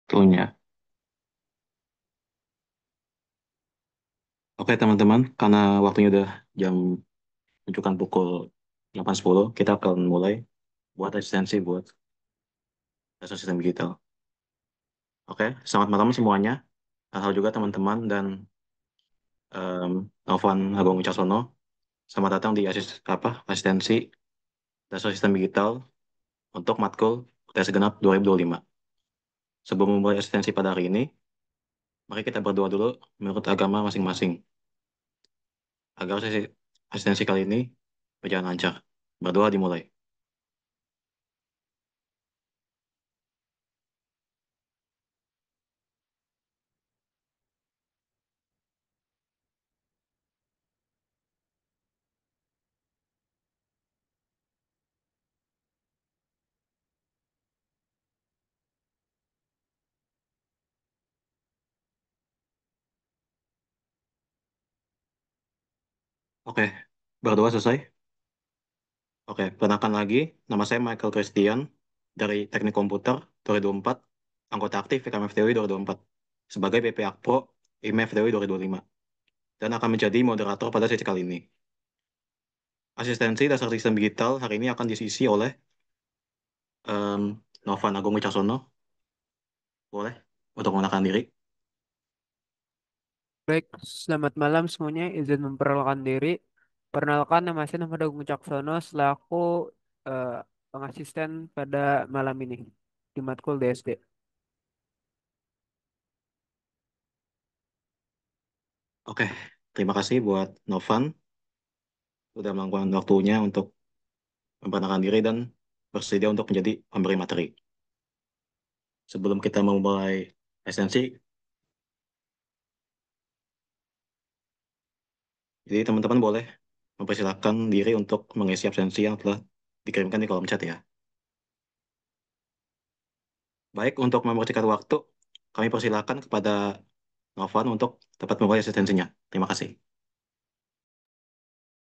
Waktunya. Oke teman-teman, karena waktunya udah jam menunjukkan pukul 8.10, kita akan mulai buat asistensi buat dasar sistem digital. Oke, selamat malam semuanya. Halo juga teman-teman dan Novan Agung Wicaksono. Selamat datang di asistensi dasar sistem digital untuk matkul tes genap 2025. Sebelum memulai asistensi pada hari ini, mari kita berdoa dulu menurut agama masing-masing agar sesi asistensi kali ini berjalan lancar. Berdoa dimulai. Oke, berdoa selesai. Oke, perkenalkan lagi, nama saya Michael Christian dari Teknik Komputer 2024, anggota aktif PKM FTW 2024, sebagai BP Akpro IME FTW 2025, dan akan menjadi moderator pada sesi kali ini. Asistensi dasar sistem digital hari ini akan diisi oleh Novan Agung Wicaksono, boleh untuk mengenalkan diri. Baik, selamat malam semuanya. Izin memperkenalkan diri. Perkenalkan, nama saya Nama Agung Caksono selaku eh, pengasisten pada malam ini di matkul DSD. Oke, terima kasih buat Novan sudah melakukan waktunya untuk memperkenalkan diri dan bersedia untuk menjadi pemberi materi. Sebelum kita memulai asistensi, jadi teman-teman boleh mempersilahkan diri untuk mengisi absensi yang telah dikirimkan di kolom chat ya. Baik, untuk mempersingkat waktu, kami persilahkan kepada Novan untuk dapat memulai asistensinya. Terima kasih.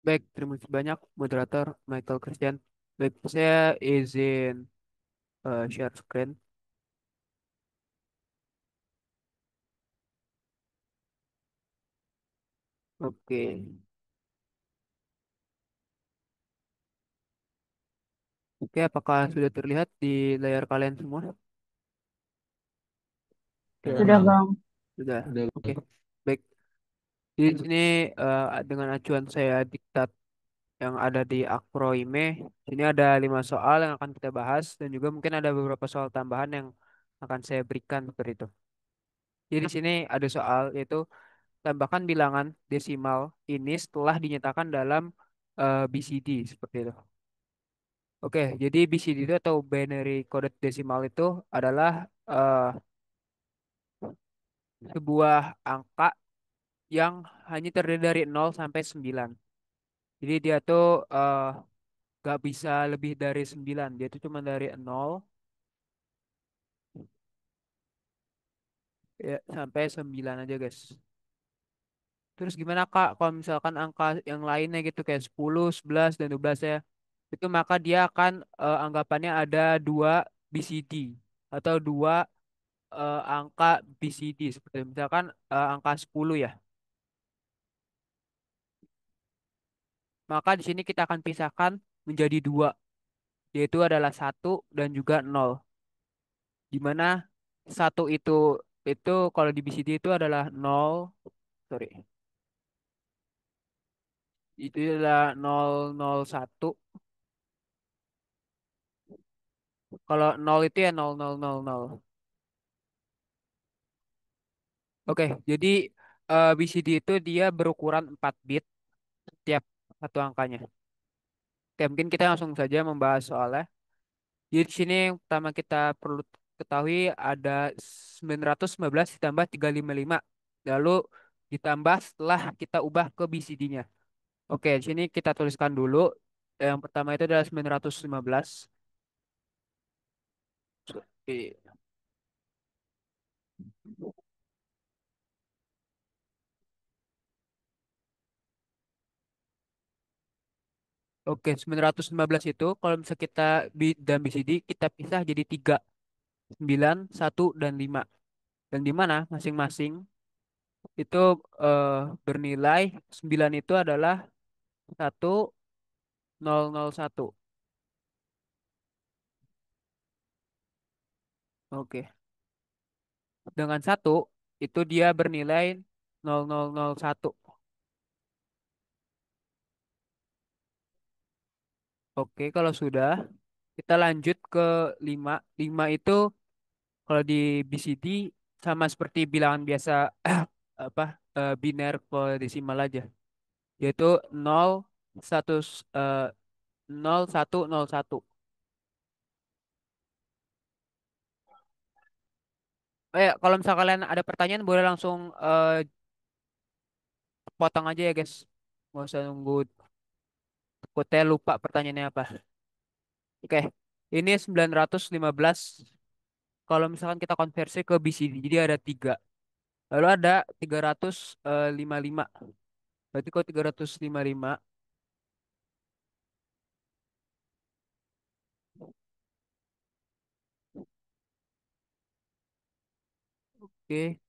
Baik, terima kasih banyak moderator Michael Christian. Baik, saya izin share screen. Oke, oke, apakah sudah terlihat di layar kalian semua? Sudah Oke, Bang. sudah. Oke, baik. Di sini dengan acuan saya diktat yang ada di Akroime. Sini ada 5 soal yang akan kita bahas dan juga mungkin ada beberapa soal tambahan yang akan saya berikan seperti itu. Jadi di sini ada soal yaitu tambahkan bilangan desimal ini setelah dinyatakan dalam BCD seperti itu. Oke, jadi BCD itu atau binary coded decimal itu adalah eh, sebuah angka yang hanya terdiri dari 0 sampai 9. Jadi dia tuh gak bisa lebih dari 9. Dia itu cuma dari 0 sampai 9 aja guys. Terus gimana Kak kalau misalkan angka yang lainnya gitu kayak 10, 11, dan 12 ya. Itu maka dia akan anggapannya ada dua BCD atau dua angka BCD seperti misalkan angka 10 ya. Maka di sini kita akan pisahkan menjadi dua, yaitu adalah satu dan juga nol. Di mana satu itu kalau di BCD itu adalah nol, sorry, itu adalah 001. Kalau nol itu ya 0000. Oke, jadi BCD itu dia berukuran 4 bit setiap satu angkanya. Oke, mungkin kita langsung saja membahas soalnya. Jadi di sini yang pertama kita perlu ketahui ada 915 ditambah 355. Lalu ditambah setelah kita ubah ke BCD-nya. Oke, di sini kita tuliskan dulu. Yang pertama itu adalah 915. Oke, Oke, 915 itu kalau misalnya kita dan BCD kita pisah jadi tiga. 9, 1, dan 5. Dan di mana masing-masing itu eh, bernilai 9 itu adalah 1001. Oke. Dengan satu itu dia bernilai 0001. Oke, kalau sudah kita lanjut ke 5. 5 itu kalau di BCD sama seperti bilangan biasa apa biner kalau desimal aja. Yaitu 0 1 eh, 0101. Kalau misal kalian ada pertanyaan boleh langsung potong aja ya guys. Nggak usah nunggu takutnya lupa pertanyaannya apa. Oke, ini 915 kalau misalkan kita konversi ke BCD. Jadi ada 3. Lalu ada 355. Berarti kalau 355, oke.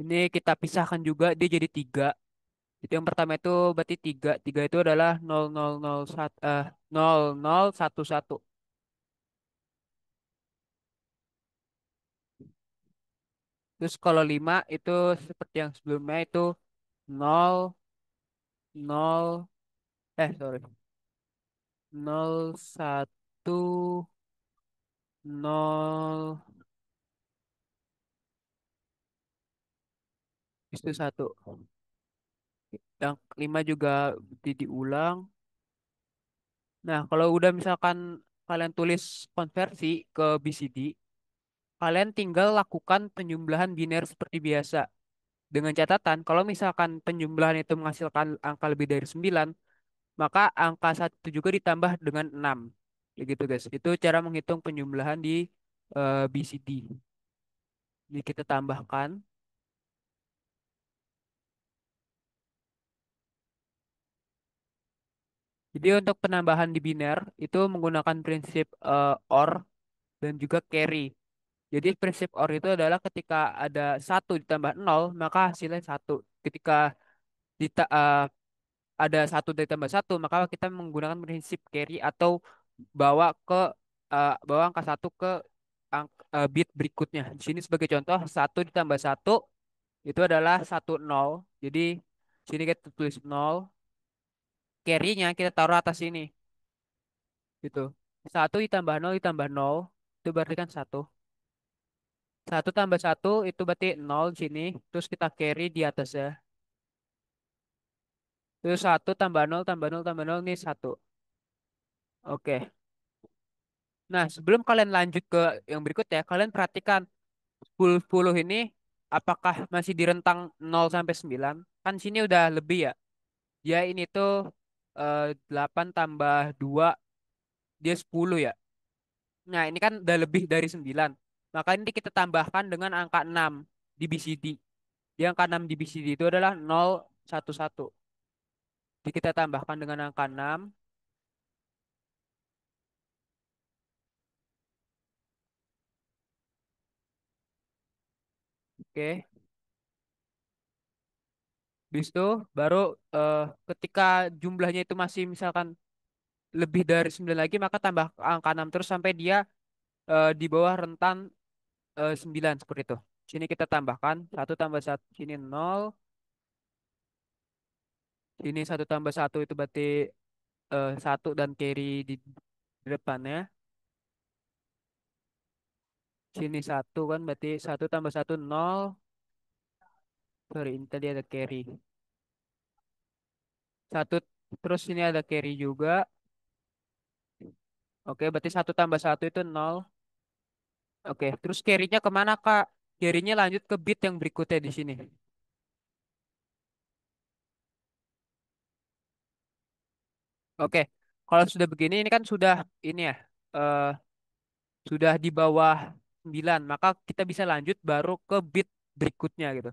Ini kita pisahkan juga dia jadi 3. Jadi yang pertama itu berarti 3. 3 itu adalah 0001 0011. Terus kalau 5 itu seperti yang sebelumnya itu 0 0 sorry, 01 0 itu 1. Yang 5 juga diulang. Nah, kalau udah misalkan kalian tulis konversi ke BCD, kalian tinggal lakukan penjumlahan biner seperti biasa. Dengan catatan, kalau misalkan penjumlahan itu menghasilkan angka lebih dari 9, maka angka satu juga ditambah dengan 6. Ya gitu guys. Itu cara menghitung penjumlahan di BCD. Jadi kita tambahkan. Jadi untuk penambahan di biner itu menggunakan prinsip OR dan juga carry. Jadi prinsip OR itu adalah ketika ada satu ditambah nol maka hasilnya satu. Ketika ada satu ditambah satu maka kita menggunakan prinsip carry atau bawa ke bawa angka satu ke bit berikutnya. Di sini sebagai contoh satu ditambah satu itu adalah satu nol. Jadi sini kita tulis nol, carry-nya kita taruh atas sini gitu. Satu ditambah nol itu berarti kan satu. Satu tambah satu itu berarti nol di sini. Terus kita carry di atas ya. Terus satu tambah nol tambah nol tambah nol ini satu. Oke. Nah, sebelum kalian lanjut ke yang berikutnya, kalian perhatikan 10 ini apakah masih di rentang 0 sampai 9? Kan sini udah lebih ya. Dia ini tuh 8 tambah 2 dia 10 ya. Nah, ini kan udah lebih dari 9. Maka ini kita tambahkan dengan angka 6 di BCD. Yang angka 6 di BCD itu adalah 011. Jadi kita tambahkan dengan angka 6. Oke. Habis itu baru eh, ketika jumlahnya itu masih misalkan lebih dari 9 lagi maka tambah angka 6 terus sampai dia di bawah rentan 9 seperti itu. Sini kita tambahkan satu tambah satu sini nol, sini satu tambah satu itu berarti 1 dan carry di depannya. Sini satu kan berarti satu tambah satu nol. Sorry, ini tadi ada carry. Satu terus sini ada carry juga. Oke, berarti satu tambah satu itu nol. Oke, terus carry-nya kemana Kak? Carry-nya lanjut ke bit yang berikutnya di sini. Oke, kalau sudah begini ini kan sudah ini ya, eh, sudah di bawah 9, maka kita bisa lanjut baru ke bit berikutnya gitu.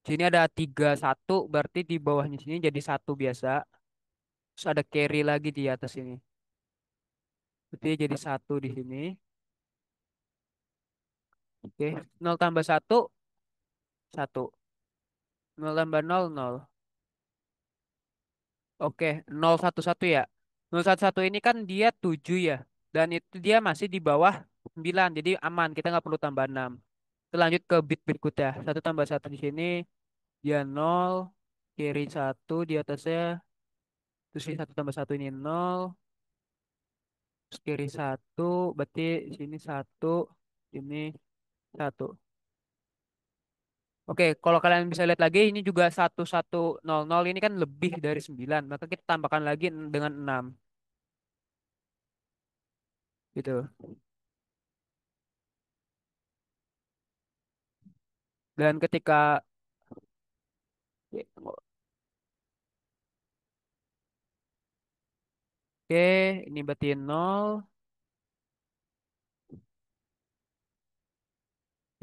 Sini ada 31, berarti di bawahnya sini jadi satu biasa. Terus ada carry lagi di atas ini. Berarti jadi satu di sini. Oke, nol tambah satu, satu. Nol tambah nol, nol. Oke, nol satu satu ya. Nol satu satu ini kan dia 7 ya. Dan itu dia masih di bawah 9. Jadi aman, kita nggak perlu tambah 6. Kita lanjut ke bit berikutnya. Satu tambah satu di sini, dia nol. Kiri satu di atasnya. Terus ini satu tambah satu ini nol. Terus kiri satu, berarti di sini satu. Ini satu. Oke, kalau kalian bisa lihat lagi, ini juga satu satu nol nol ini kan lebih dari 9. Maka kita tambahkan lagi dengan 6. Gitu. Dan ketika oke, ini berarti nol.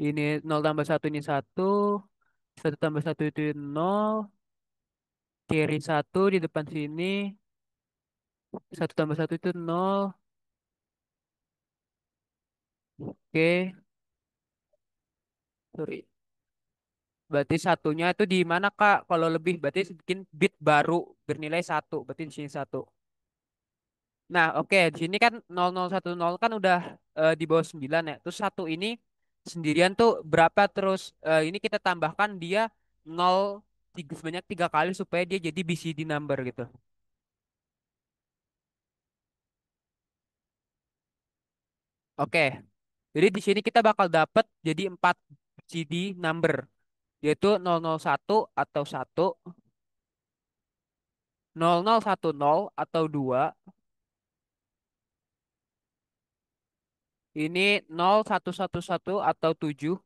Ini nol tambah satu ini satu. Satu tambah satu itu nol. Kiri satu di depan sini. Satu tambah satu itu nol. Oke, sorry. Berarti satunya itu di mana Kak? Kalau lebih berarti bikin bit baru bernilai satu. Berarti di sini satu. Nah, oke, di sini kan 0010 kan udah di bawah 9 ya. Terus satu ini sendirian tuh berapa terus ini kita tambahkan dia 0 sebanyak 3 kali supaya dia jadi BCD number gitu. Oke. Jadi di sini kita bakal dapat jadi 4 BCD number yaitu 001 atau 1, 0010 atau 2, ini 0111 atau 7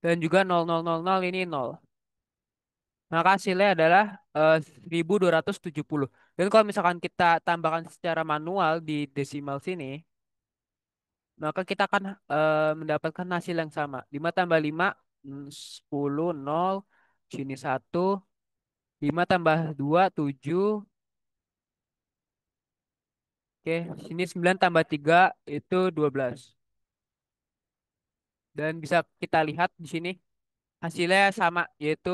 dan juga 0000 ini 0. Maka hasilnya adalah 1270. Dan kalau misalkan kita tambahkan secara manual di desimal sini, maka kita akan mendapatkan hasil yang sama. 5 tambah 5, 10, 0. Sini 1. 5 tambah 2, 7. Oke, sini 9 tambah 3 itu 12. Dan bisa kita lihat di sini hasilnya sama, yaitu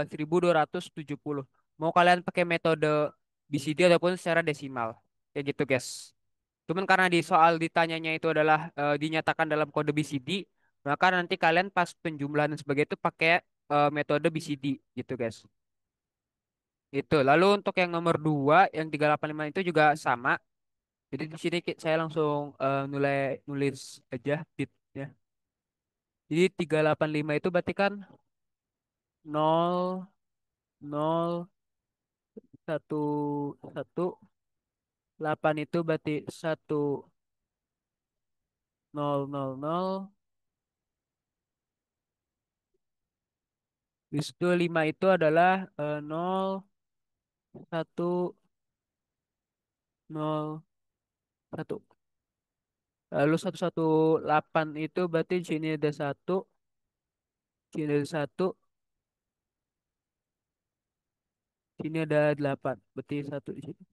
1270. Mau kalian pakai metode BCD ataupun secara desimal. Kayak gitu, guys. Cuman karena di soal ditanyanya itu adalah dinyatakan dalam kode BCD, maka nanti kalian pas penjumlahan dan sebagainya itu pakai metode BCD gitu, guys. Itu. Lalu untuk yang nomor 2, yang 385 itu juga sama. Jadi di sini saya langsung nulis aja bitnya. Jadi 385 itu berarti kan 0, 0, 1, 1, 8 itu berarti 1, 0, 0, 0. Habis itu 5 itu adalah 0, 1, 0, 1. Lalu 118 itu berarti di sini ada 1, sini ada 1, sini ada 8. Berarti 1 di sini.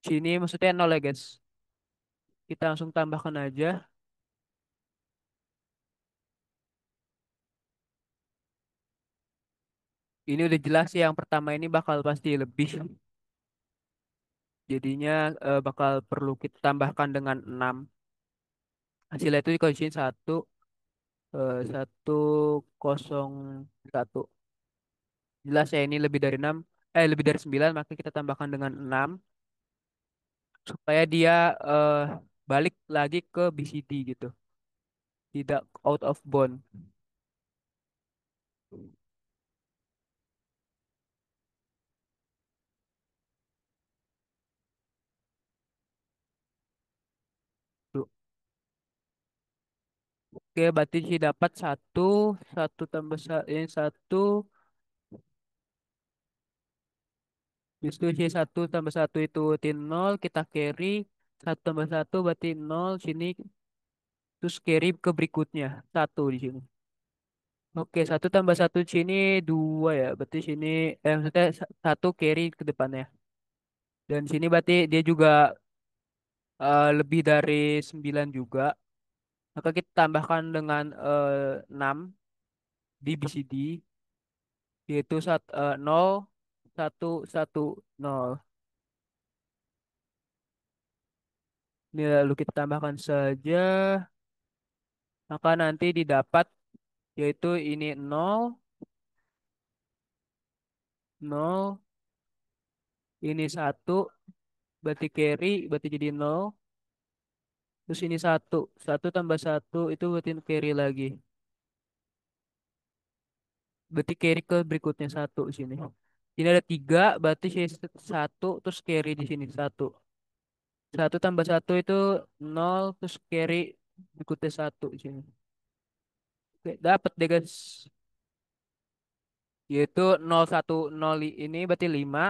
Sini maksudnya 0 ya, guys. Kita langsung tambahkan aja. Ini udah jelas sih yang pertama ini bakal pasti lebih. Jadinya bakal perlu kita tambahkan dengan 6. Hasilnya itu kalau di sini 1, 101. Jelas ya ini lebih dari 6, lebih dari 9, maka kita tambahkan dengan 6 supaya dia eh, balik lagi ke BCD gitu. Tidak out of bound. Tuh. Oke, berarti sih dapat 1, 1 tambah ini 1, itu sih 1 tambah 1 itu tin 0, kita carry, 1 tambah 1 berarti 0, sini, terus carry ke berikutnya, 1 di sini. Oke, satu tambah satu sini dua ya. Berarti sini maksudnya satu carry ke depannya. Dan sini berarti dia juga lebih dari 9 juga. Maka kita tambahkan dengan 6 di BCD yaitu 0 1 1 0. Ini lalu kita tambahkan saja. Maka nanti didapat yaitu ini 0 0 ini satu berarti carry berarti jadi 0. Terus ini satu, satu tambah satu itu berarti carry lagi. Berarti carry ke berikutnya satu sini. Ini ada tiga, berarti sini satu, terus carry di sini satu. Satu tambah satu itu nol, terus carry berikutnya satu sini. Oke, dapat deh guys. Yaitu nol satu nol ini berarti lima.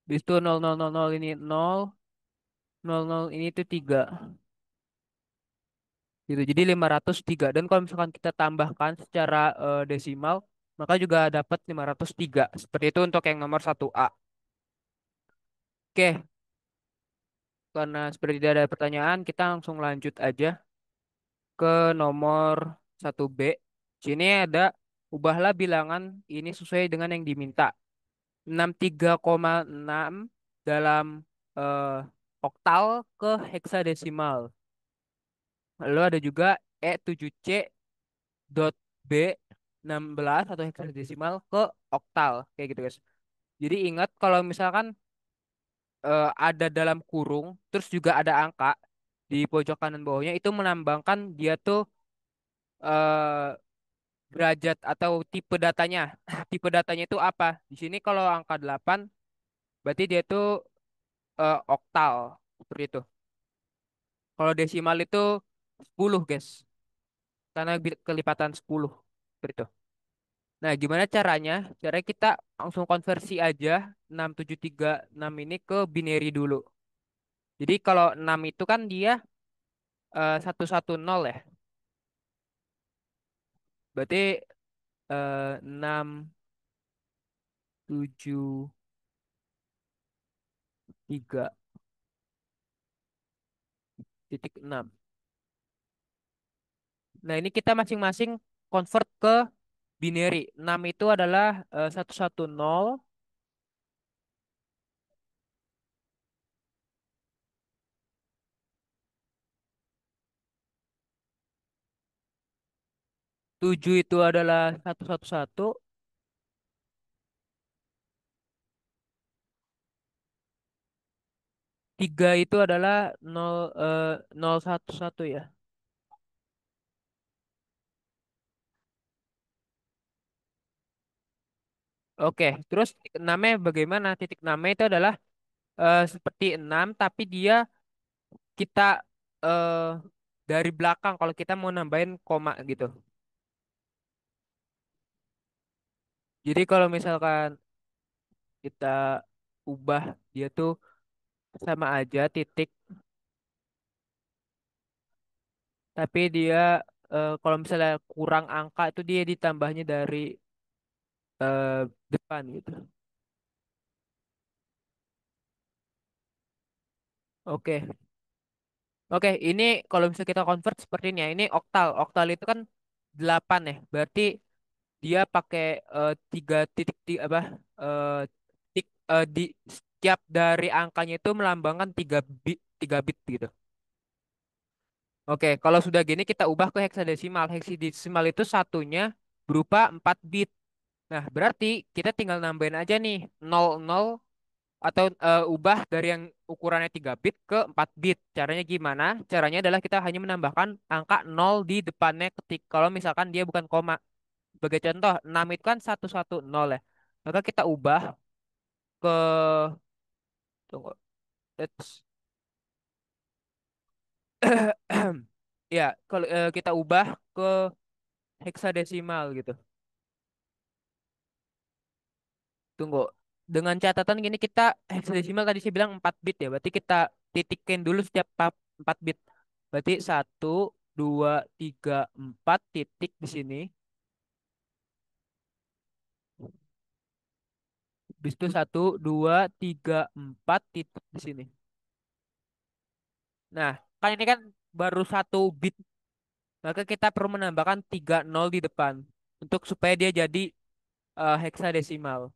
Habis itu nol nol nol nol ini nol, nol nol ini itu tiga. Gitu. Jadi 503. Dan kalau misalkan kita tambahkan secara desimal, maka juga dapat 503. Seperti itu untuk yang nomor satu a. Oke, karena seperti tidak ada pertanyaan, kita langsung lanjut aja ke nomor satu b. Sini ada ubahlah bilangan ini sesuai dengan yang diminta. 63,6 dalam eh, oktal ke heksadesimal. Lalu ada juga E7C dot B 16 atau heksadesimal ke oktal kayak gitu guys. Jadi ingat kalau misalkan ada dalam kurung terus juga ada angka di pojok kanan bawahnya itu melambangkan dia tuh eh, derajat atau tipe datanya. Tipe datanya itu apa? Di sini kalau angka 8 berarti dia tuh oktal seperti itu. Kalau desimal itu 10 guys. Karena kelipatan 10 seperti itu. Nah, gimana caranya? Caranya kita langsung konversi aja 6736 ini ke binary dulu. Jadi kalau 6 itu kan dia 110 ya. Berarti 673.6. Nah, ini kita masing-masing convert ke binary. 6 itu adalah 110, 7 itu adalah 111, 3 itu adalah 011 ya. Oke, terus titik enamnya bagaimana? Titik enamnya itu adalah seperti 6 tapi dia kita eh, dari belakang kalau kita mau nambahin koma gitu. Jadi kalau misalkan kita ubah dia tuh sama aja titik, tapi dia kalau misalnya kurang angka itu dia ditambahnya dari depan gitu. Oke, oke, ini kalau misalnya kita convert seperti ini ya, ini oktal. Oktal itu kan 8 ya, berarti dia pakai tiga titik di apa titik di setiap dari angkanya itu melambangkan 3 bit gitu. Oke, kalau sudah gini kita ubah ke heksadesimal. Heksadesimal itu satunya berupa 4 bit. Nah, berarti kita tinggal nambahin aja nih 00 atau ubah dari yang ukurannya 3 bit ke 4 bit. Caranya gimana? Caranya adalah kita hanya menambahkan angka 0 di depannya ketik kalau misalkan dia bukan koma. Sebagai contoh, 6 itu kan 110 ya. Maka kita ubah ke tunggu. Eits. Ya, kalau kita ubah ke heksadesimal gitu. Tunggu. Dengan catatan gini kita heksadesimal tadi saya bilang 4 bit ya. Berarti kita titikin dulu setiap 4 bit. Berarti 1 dua, tiga, empat titik di sini. Habis itu satu, dua, tiga, empat titik di sini. Nah, kan ini kan baru satu bit, maka kita perlu menambahkan tiga nol di depan untuk supaya dia jadi heksadesimal.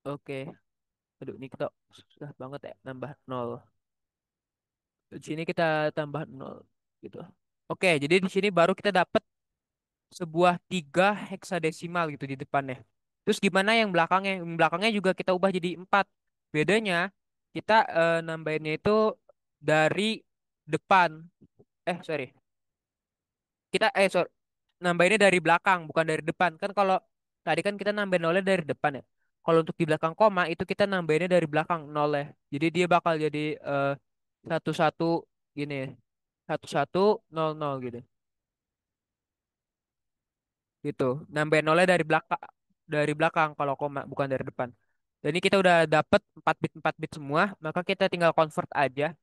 Oke, aduh ini kita susah banget ya nambah nol. Di sini kita tambah nol gitu. Oke, jadi di sini baru kita dapat sebuah tiga heksadesimal gitu di depannya. Terus gimana yang belakangnya? Yang belakangnya juga kita ubah jadi empat. Bedanya kita nambahinnya itu dari depan. Sorry. Sorry. Nambahinnya dari belakang, bukan dari depan. Kan kalau tadi kan kita nambahin nolnya dari depan ya. Kalau untuk di belakang koma itu kita nambahinnya dari belakang nolnya. Jadi dia bakal jadi satu satu gini, satu satu nol nol gitu. Gitu. Nambahin nolnya dari belakang kalau koma bukan dari depan. Dan ini kita udah dapet 4 bit semua, maka kita tinggal convert aja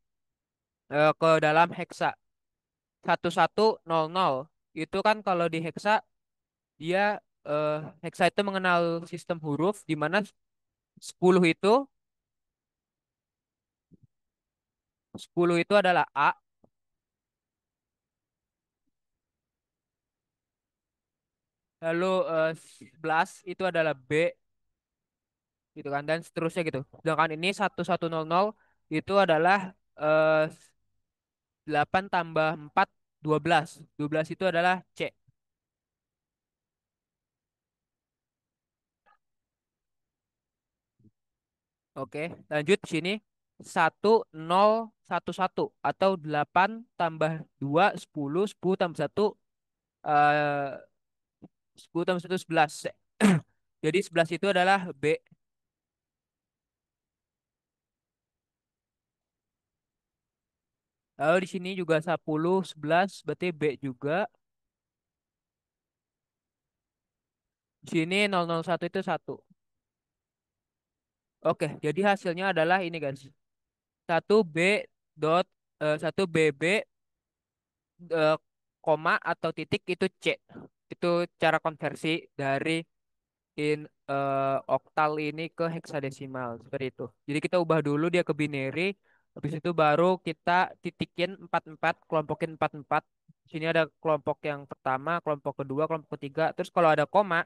ke dalam hexa 1100. Itu kan kalau di hexa dia eh, hexa itu mengenal sistem huruf di mana 10 itu 10 itu adalah A, lalu 11 itu adalah B gitu kan dan seterusnya gitu. Sedangkan ini 1100 itu adalah 8 tambah 4 12. 12 itu adalah C. Oke, lanjut sini 1011 atau 8 tambah 2 10 10 tambah satu, eh 10 tambah satu 11. Jadi 11 itu adalah B. Lalu di sini juga 10 11 berarti B juga. Di sini 001 itu satu. Oke, jadi hasilnya adalah ini guys. Satu B dot 1 BB eh, koma atau titik itu C. Itu cara konversi dari oktal ini ke heksadesimal seperti itu. Jadi kita ubah dulu dia ke binary, habis itu baru kita titikin 44, kelompokin 44. Sini ada kelompok yang pertama, kelompok kedua, kelompok ketiga. Terus kalau ada koma,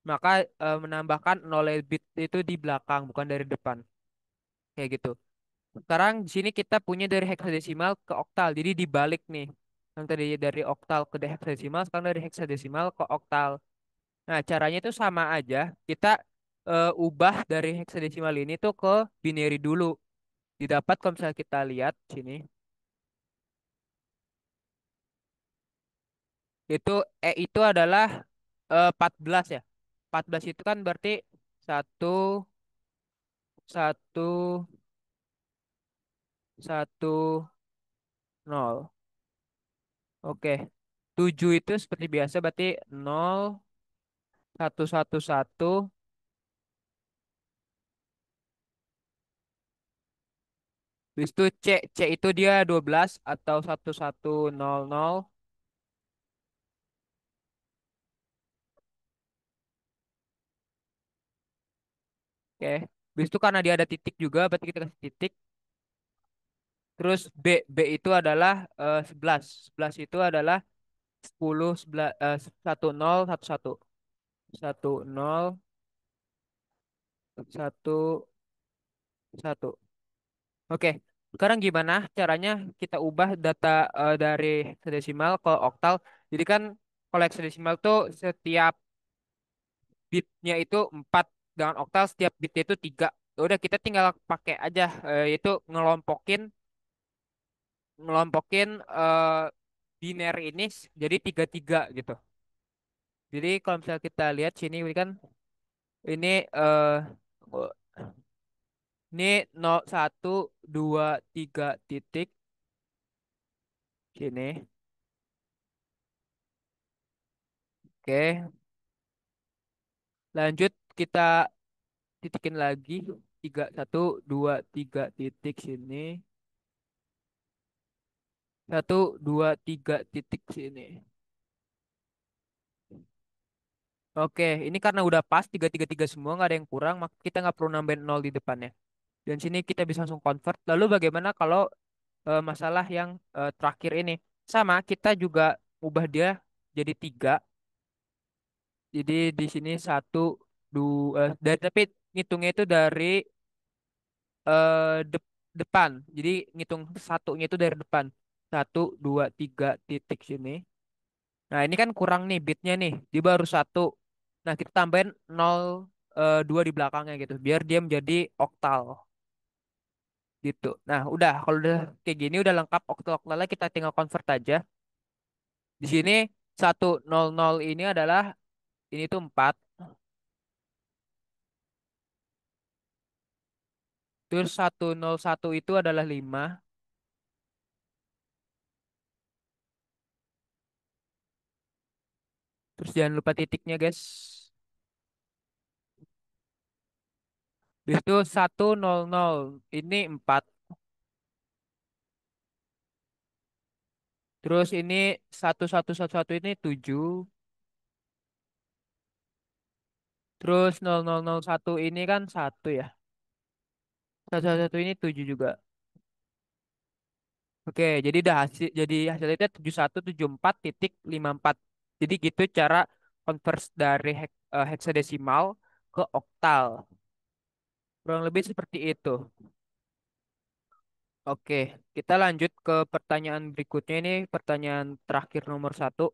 maka menambahkan 0 bit itu di belakang, bukan dari depan. Kayak gitu. Sekarang di sini kita punya dari heksadesimal ke oktal. Jadi dibalik nih. Yang tadi dari oktal ke heksadesimal, sekarang dari heksadesimal ke oktal. Nah, caranya itu sama aja. Kita ubah dari heksadesimal ini tuh ke binary dulu. Didapat kalau misalnya kita lihat sini. Itu itu adalah 14 ya. 14 itu kan berarti satu satu satu nol. Oke. 7 itu seperti biasa berarti nol satu satu satu. Habis itu C itu dia 12 atau 1100. Oke. Habis itu karena dia ada titik juga, berarti kita kasih titik. Terus B itu adalah 11. 11 itu adalah 10, 11, 10, 11, 1. 10, 1, 1. Oke. Sekarang gimana caranya kita ubah data dari hexadesimal ke oktal? Jadi kan kalau hexadesimal tuh setiap bitnya itu 4, dengan oktal setiap bitnya itu 3. Udah kita tinggal pakai aja itu ngelompokin binary ini jadi 3 3 gitu. Jadi kalau misalnya kita lihat sini ini kan ini oh, ini 0123 titik sini. Oke, lanjut kita titikin lagi tiga satu dua tiga titik sini, satu dua tiga titik sini. Oke, ini karena udah pas tiga tiga tiga semua nggak ada yang kurang, maka kita nggak perlu nambahin nol di depannya. Dan sini kita bisa langsung convert. Lalu bagaimana kalau masalah yang terakhir ini? Sama, kita juga ubah dia jadi tiga. Jadi di sini satu dua, dari tapi ngitungnya itu dari depan. Jadi ngitung satunya itu dari depan. Satu dua tiga titik sini. Nah ini kan kurang nih bitnya nih. Dia baru satu. Nah kita tambahin nol dua di belakangnya gitu. Biar dia menjadi oktal gitu. Nah udah kalau udah kayak gini udah lengkap oktal-oktalnya kita tinggal convert aja. Di sini 100 ini adalah ini tuh 4. Terus 101 itu adalah 5. Terus jangan lupa titiknya guys. Terus itu 100 ini 4. Terus ini 1111 ini 7. Terus 0001 ini kan satu ya. 111 ini 7 juga. Oke, jadi udah jadi hasilnya itu 7174,54. Jadi gitu cara convert dari heksadesimal ke oktal. Kurang lebih seperti itu. Oke, kita lanjut ke pertanyaan berikutnya ini pertanyaan terakhir nomor satu.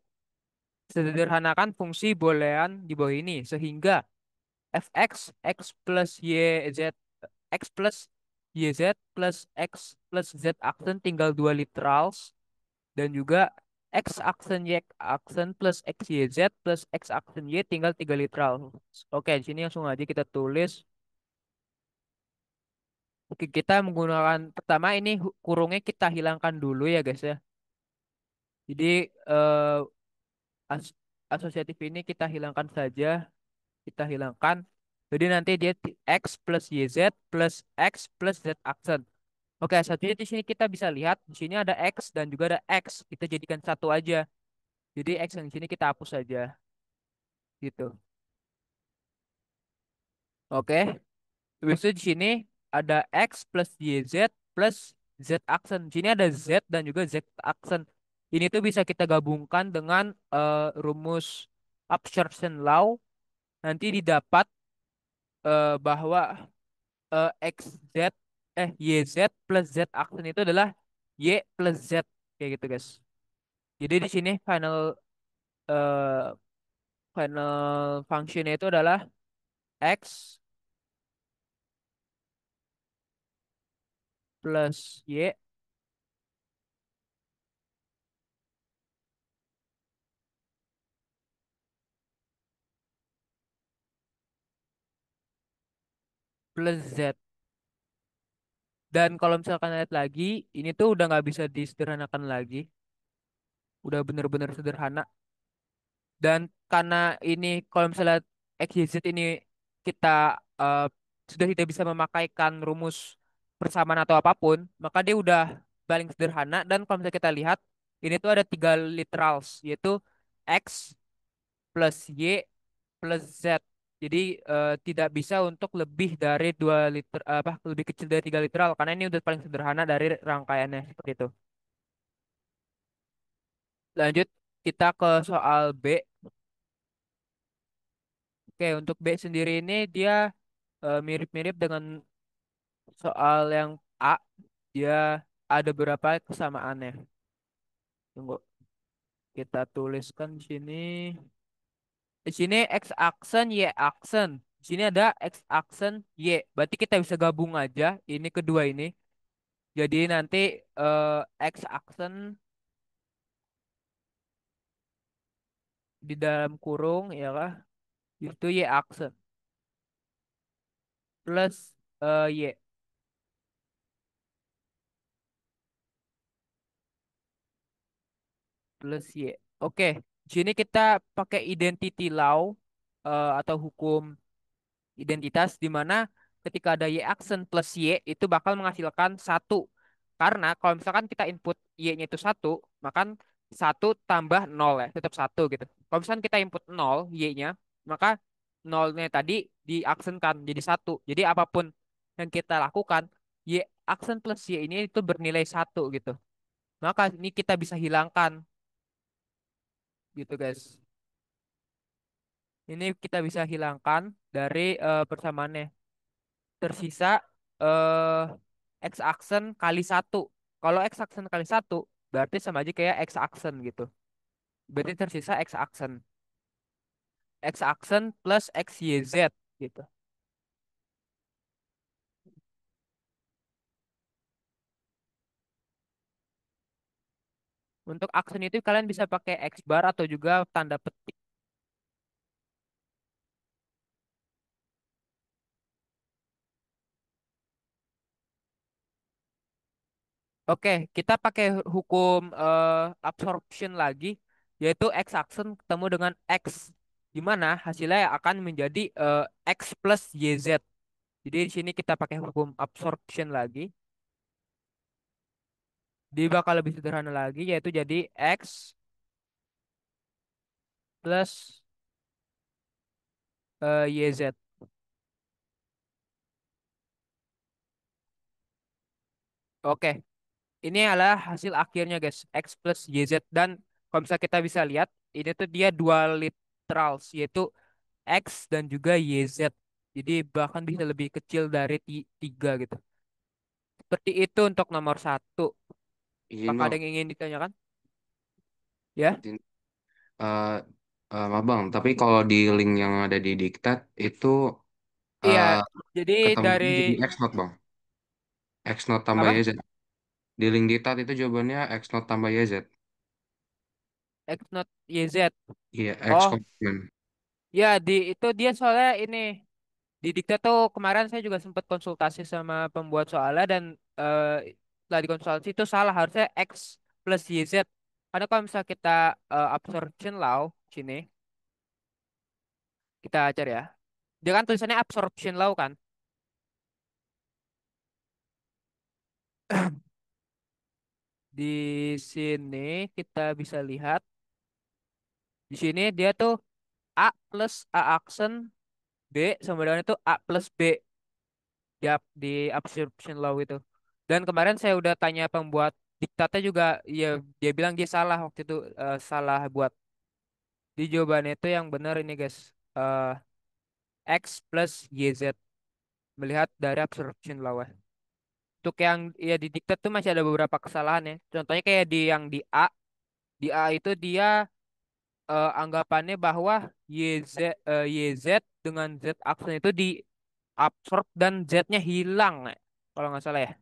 Sederhanakan fungsi boolean di bawah ini sehingga fx x plus y z x plus y z plus x plus z aksen tinggal dua literals dan juga x aksen y aksen plus x y z plus x aksen y tinggal tiga literal. Oke, di sini langsung aja kita tulis. Oke, kita menggunakan pertama ini kurungnya kita hilangkan dulu ya guys ya. Jadi as- asosiatif ini kita hilangkan saja, kita hilangkan. Jadi nanti dia x plus yz plus x plus z aksen. Oke, satunya di sini kita bisa lihat di sini ada x dan juga ada x. Kita jadikan satu aja. Jadi x yang di sini kita hapus saja gitu. Oke. Habis itu di sini ada x plus yz plus z aksen. Di sini ada z dan juga z aksen. Ini tuh bisa kita gabungkan dengan rumus absorption law. Nanti didapat bahwa xz yz plus z aksen itu adalah y plus z kayak gitu guys. Jadi di sini eh, final functionnya itu adalah x plus y plus z. Dan kalau misalkan lihat lagi, ini tuh udah nggak bisa disederhanakan lagi. Udah bener-bener sederhana. Dan karena ini kalau misalnya X, Y, Z ini kita sudah tidak bisa memakaikan rumus persamaan atau apapun, maka dia udah paling sederhana. Dan kalau misalnya kita lihat, ini tuh ada tiga literals, yaitu X plus Y plus Z. Jadi tidak bisa untuk lebih dari dua liter apa lebih kecil dari tiga literal karena ini udah paling sederhana dari rangkaiannya seperti itu. Lanjut kita ke soal B. Oke, untuk B sendiri ini dia mirip-mirip dengan soal yang A. Dia ada beberapa kesamaannya. Tunggu, kita tuliskan di sini. Di sini X aksen, Y aksen. Di sini ada X aksen, Y. Berarti kita bisa gabung aja ini kedua ini. Jadi nanti X aksen di dalam kurung ya kah? Itu Y aksen plus Y plus Y. Oke, di sini kita pakai identity law atau hukum identitas di mana ketika ada y aksen plus y itu bakal menghasilkan satu. Karena kalau misalkan kita input y-nya itu satu, maka satu tambah nol ya, tetap satu gitu. Kalau misalkan kita input nol y-nya, maka nolnya tadi diaksenkan jadi satu. Jadi apapun yang kita lakukan, y aksen plus y ini itu bernilai satu gitu. Maka ini kita bisa hilangkan gitu guys. Ini kita bisa hilangkan dari persamaannya. Tersisa eh X aksen kali satu. Kalau X aksen kali satu, berarti sama aja kayak X aksen gitu. Berarti tersisa X aksen. X aksen plus X Y Z gitu. Untuk aksen itu kalian bisa pakai X bar atau juga tanda petik. Oke, kita pakai hukum absorption lagi, yaitu X aksen ketemu dengan X, di mana hasilnya akan menjadi X plus YZ. Jadi di sini kita pakai hukum absorption lagi. Dia bakal lebih sederhana lagi, yaitu jadi X plus YZ. Oke, ini adalah hasil akhirnya guys, X plus YZ. Dan kalau misalnya kita bisa lihat, ini tuh dia dua literals, yaitu X dan juga YZ. Jadi bahkan bisa lebih kecil dari tiga gitu. Seperti itu untuk nomor satu. Izin Apakah ada bang, yang ingin ditanyakan? Ya? izin, eh maaf bang, tapi kalau di link yang ada di diktat itu Iya, eh jadi dari ketemunya jadi X not bang, X not tambah apa? YZ. Di link diktat itu jawabannya X not tambah YZ. X not YZ. Iya, X Oh, komplement. ya di itu dia soalnya ini. Di Dikta tuh kemarin saya juga sempat konsultasi sama pembuat soalnya dan eh, setelah dikonsultasi itu salah harusnya X plus YZ. Karena kalau misalnya kita absorption law sini kita cari ya. Dia kan tulisannya absorption law kan. Di sini kita bisa lihat di sini dia tuh A plus A aksen B sama dengan itu A plus B di absorption law itu. Dan kemarin saya udah tanya pembuat diktatnya juga ya dia bilang dia salah waktu itu salah buat di jawabannya itu yang benar ini guys. Eh X plus YZ melihat dari absorption law. Untuk yang ya di diktat tuh masih ada beberapa kesalahan ya. Contohnya kayak di A itu dia anggapannya bahwa YZ dengan Z aksen itu diabsorb dan Z-nya hilang ya. Kalau nggak salah ya.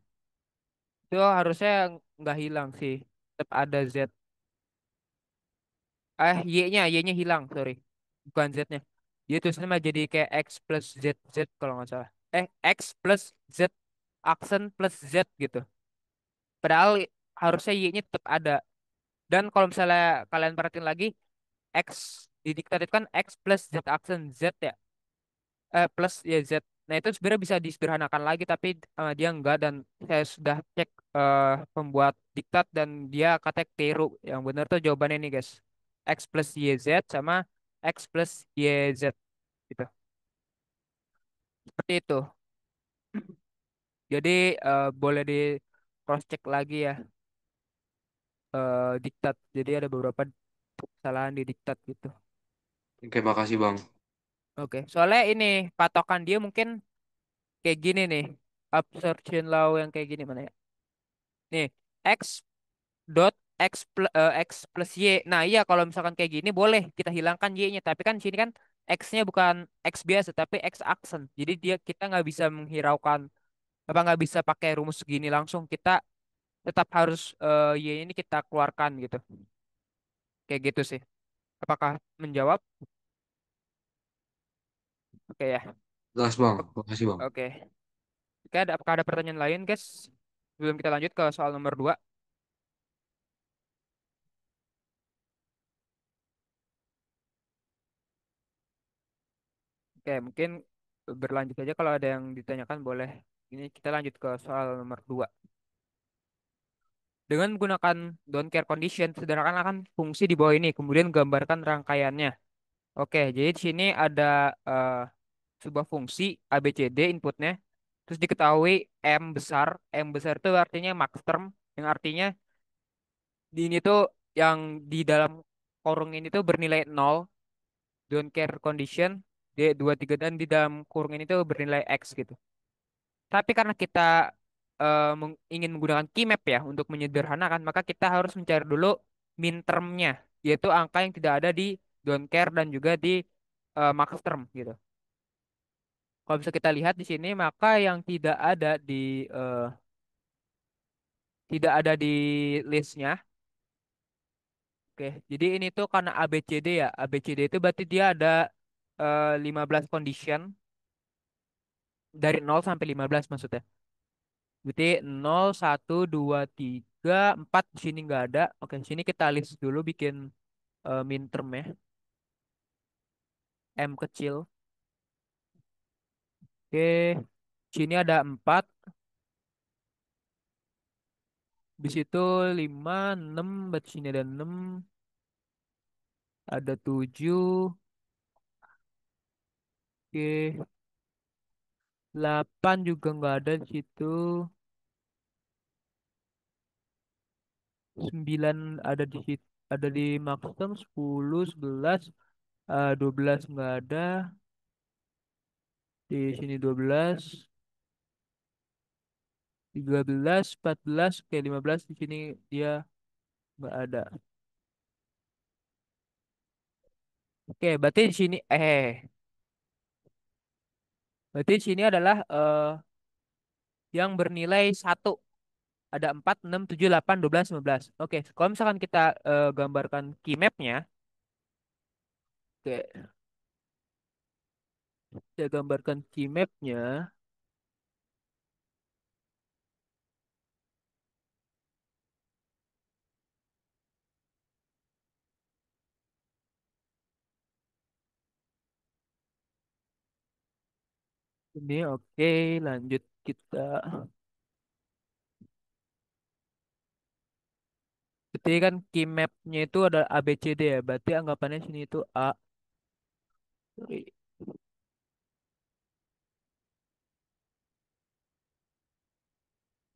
Itu harusnya nggak hilang sih. Tetap ada Z. Y-nya hilang, sorry. Bukan Z-nya. Dia tulisannya mah jadi kayak X plus Z kalau nggak salah. X plus Z aksen plus Z gitu. Padahal harusnya Y-nya tetap ada. Dan kalau misalnya kalian perhatiin lagi, X di diktat itu kan X plus Z aksen Z ya. Plus ya Z. Nah itu sebenarnya bisa disederhanakan lagi tapi dia enggak dan saya sudah cek pembuat diktat dan dia katanya keliru. Yang benar tuh jawabannya nih guys. X plus YZ sama X plus YZ gitu. Seperti itu. Jadi boleh di cross check lagi ya diktat. Jadi ada beberapa kesalahan di diktat gitu. Oke, makasih bang. Oke, soalnya ini patokan dia mungkin kayak gini nih. Absorption law yang kayak gini mana ya? Nih, X dot X plus Y. Nah, iya kalau misalkan kayak gini boleh kita hilangkan Y-nya. Tapi kan sini kan X-nya bukan X biasa tapi X aksen. Jadi dia kita nggak bisa menghiraukan apa nggak bisa pakai rumus segini langsung. Kita tetap harus Y-nya ini kita keluarkan gitu. Kayak gitu sih. Apakah menjawab? Oke ya. Jelas bang, O- makasih bang. Oke. Oke, apakah ada pertanyaan lain, guys? Sebelum kita lanjut ke soal nomor 2. Oke, mungkin berlanjut aja kalau ada yang ditanyakan boleh. Ini kita lanjut ke soal nomor 2. Dengan menggunakan don't care condition, sederhanakan fungsi di bawah ini, kemudian gambarkan rangkaiannya. Oke, jadi di sini ada sebuah fungsi A, B, C, D inputnya. Terus diketahui M besar. M besar itu artinya max term, yang artinya di ini tuh yang di dalam kurung ini tuh bernilai nol, don't care condition, D 2 3 dan di dalam kurung ini tuh bernilai X gitu. Tapi karena kita ingin menggunakan key map ya untuk menyederhanakan, maka kita harus mencari dulu min termnya, yaitu angka yang tidak ada di don't care dan juga di max term gitu. Kalau bisa kita lihat di sini, maka yang tidak ada di listnya. Oke, jadi ini tuh karena ABCD ya. ABCD itu berarti dia ada 15 condition dari 0 sampai 15 maksudnya. Berarti 0, 1, 2, 3, 4 di sini nggak ada. Oke, di sini kita list dulu bikin min term ya. M kecil. Oke, di sini ada 4. Di situ 5, 6. Berarti sini ada 6. Ada 7. Oke, 8 juga nggak ada di situ. 9 ada di situ. Ada di Maxim 10, 11, 12 nggak ada. Di sini 12, 13, 14, kayak 15 di sini dia nggak ada. Oke, berarti di sini adalah yang bernilai satu. Ada 4, 6, 7, 8, 12, 15. Oke, kalau misalkan kita gambarkan key mapnya, oke, saya gambarkan key mapnya. Ini oke, lanjut kita. Berarti kan key mapnya itu ada A, B, C, D ya. Berarti anggapannya sini itu A, sorry,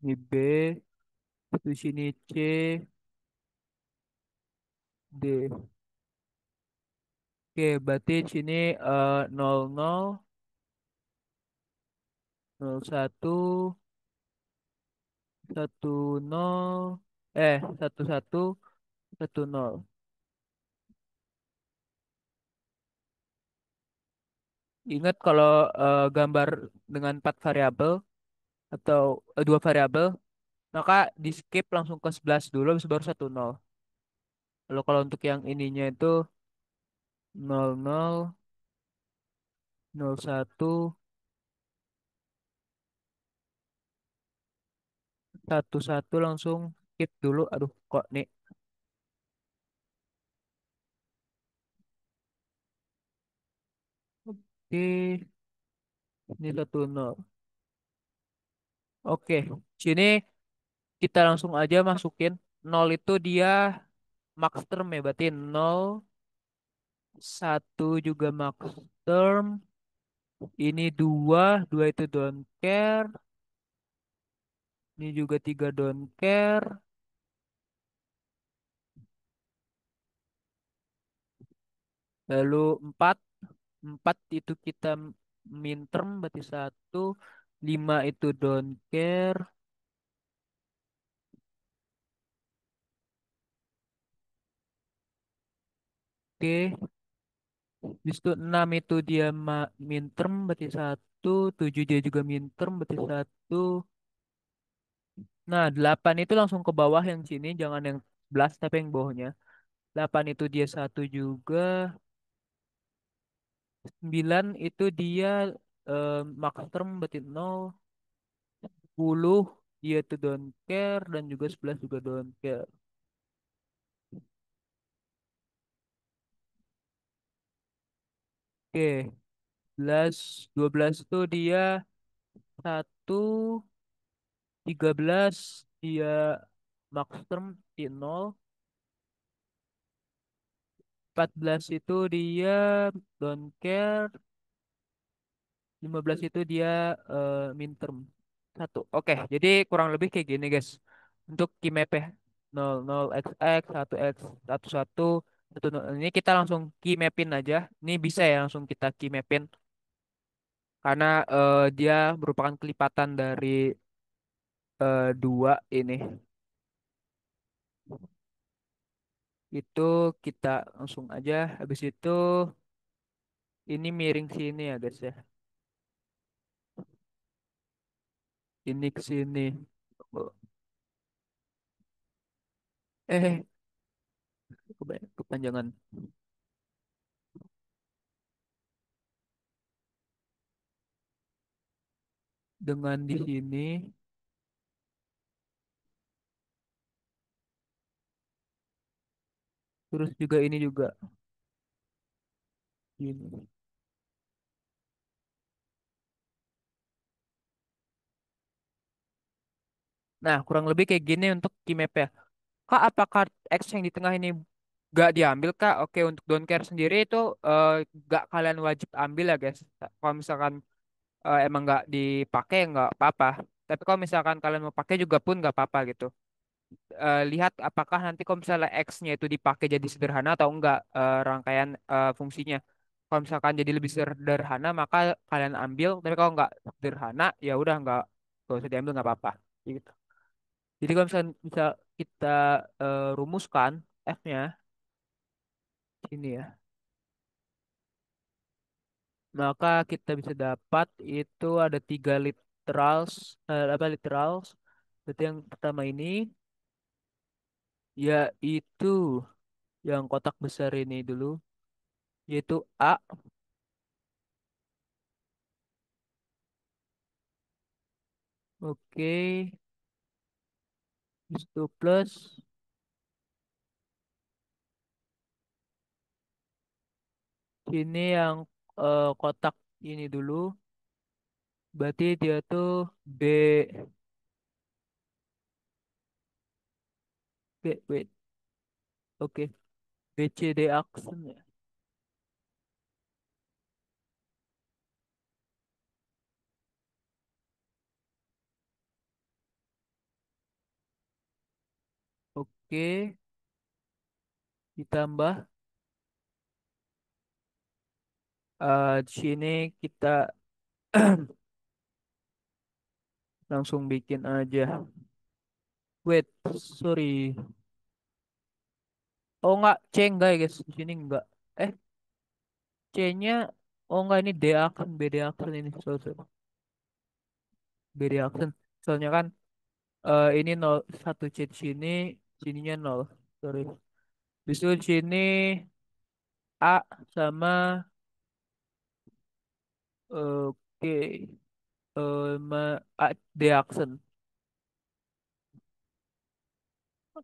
ini B, di sini C, D. Oke, berarti di sini 00, 01, 10, 11, 10. Ingat kalau gambar dengan 4 variabel atau 2 variabel, maka di skip langsung ke 11 dulu, habis baru 10. Lalu kalau untuk yang ininya itu 00, 01, 11 langsung skip dulu. Aduh, kok nih. Oke, ini 10. Oke, sini kita langsung aja masukin 0 itu dia max term ya, berarti 0, 1 juga max term. Ini 2, 2 itu don't care. Ini juga 3 don't care. Lalu 4, 4 itu kita min term berarti 1, 5 itu don't care. Oke, habis itu 6 itu dia min term berarti 1, 7 dia juga min term berarti 1. Nah, 8 itu langsung ke bawah yang sini, jangan yang 11 tapi yang bawahnya. 8 itu dia 1 juga. 9 itu dia max term berarti 0. 10 dia tuh don't care dan juga 11 juga don't care. Oke, dua belas tuh dia satu, 13 dia max term di nol, 14 itu dia don't care, 15 itu dia min term satu. Oke, jadi kurang lebih kayak gini guys. Untuk key map ya. 00 XX, 1X, 11, 10. Ini kita langsung key mapin aja. Ini bisa ya langsung kita key mapin karena dia merupakan kelipatan dari dua ini. Itu kita langsung aja. Habis itu ini miring sini ya guys ya. Ini ke sini. Oh, eh, kepanjangan. Dengan di sini, terus juga ini juga. Ini. Nah, kurang lebih kayak gini untuk key map ya. Kak, apakah X yang di tengah ini gak diambil, Kak? Oke, untuk don't care sendiri itu gak kalian wajib ambil ya, guys. Kalau misalkan emang gak dipakai, nggak apa-apa. Tapi kalau misalkan kalian mau pakai juga pun nggak apa-apa gitu. Lihat apakah nanti kalau misalnya X-nya itu dipakai jadi sederhana atau enggak rangkaian fungsinya. Kalau misalkan jadi lebih sederhana, maka kalian ambil. Tapi kalau nggak sederhana, ya udah nggak usah diambil nggak apa-apa. Gitu. Jadi kalau misalnya bisa kita rumuskan F-nya ini ya, maka kita bisa dapat itu ada tiga literals, apa literals. Berarti yang pertama ini yaitu yang kotak besar ini dulu, yaitu A. Oke, itu plus ini yang kotak ini dulu, berarti dia tuh B, wait, oke, BCD aksen ya. Oke, ditambah di sini kita langsung bikin aja. Wait, sorry. Oh enggak, C enggak ya guys, di sini enggak. Eh, C-nya, oh enggak ini D aksen, BD aksen ini, sorry. BD aksen. Soalnya kan ini nol satu C di sini, sininya nol. Sorry. Bisa di sini A sama oke A, D aksen.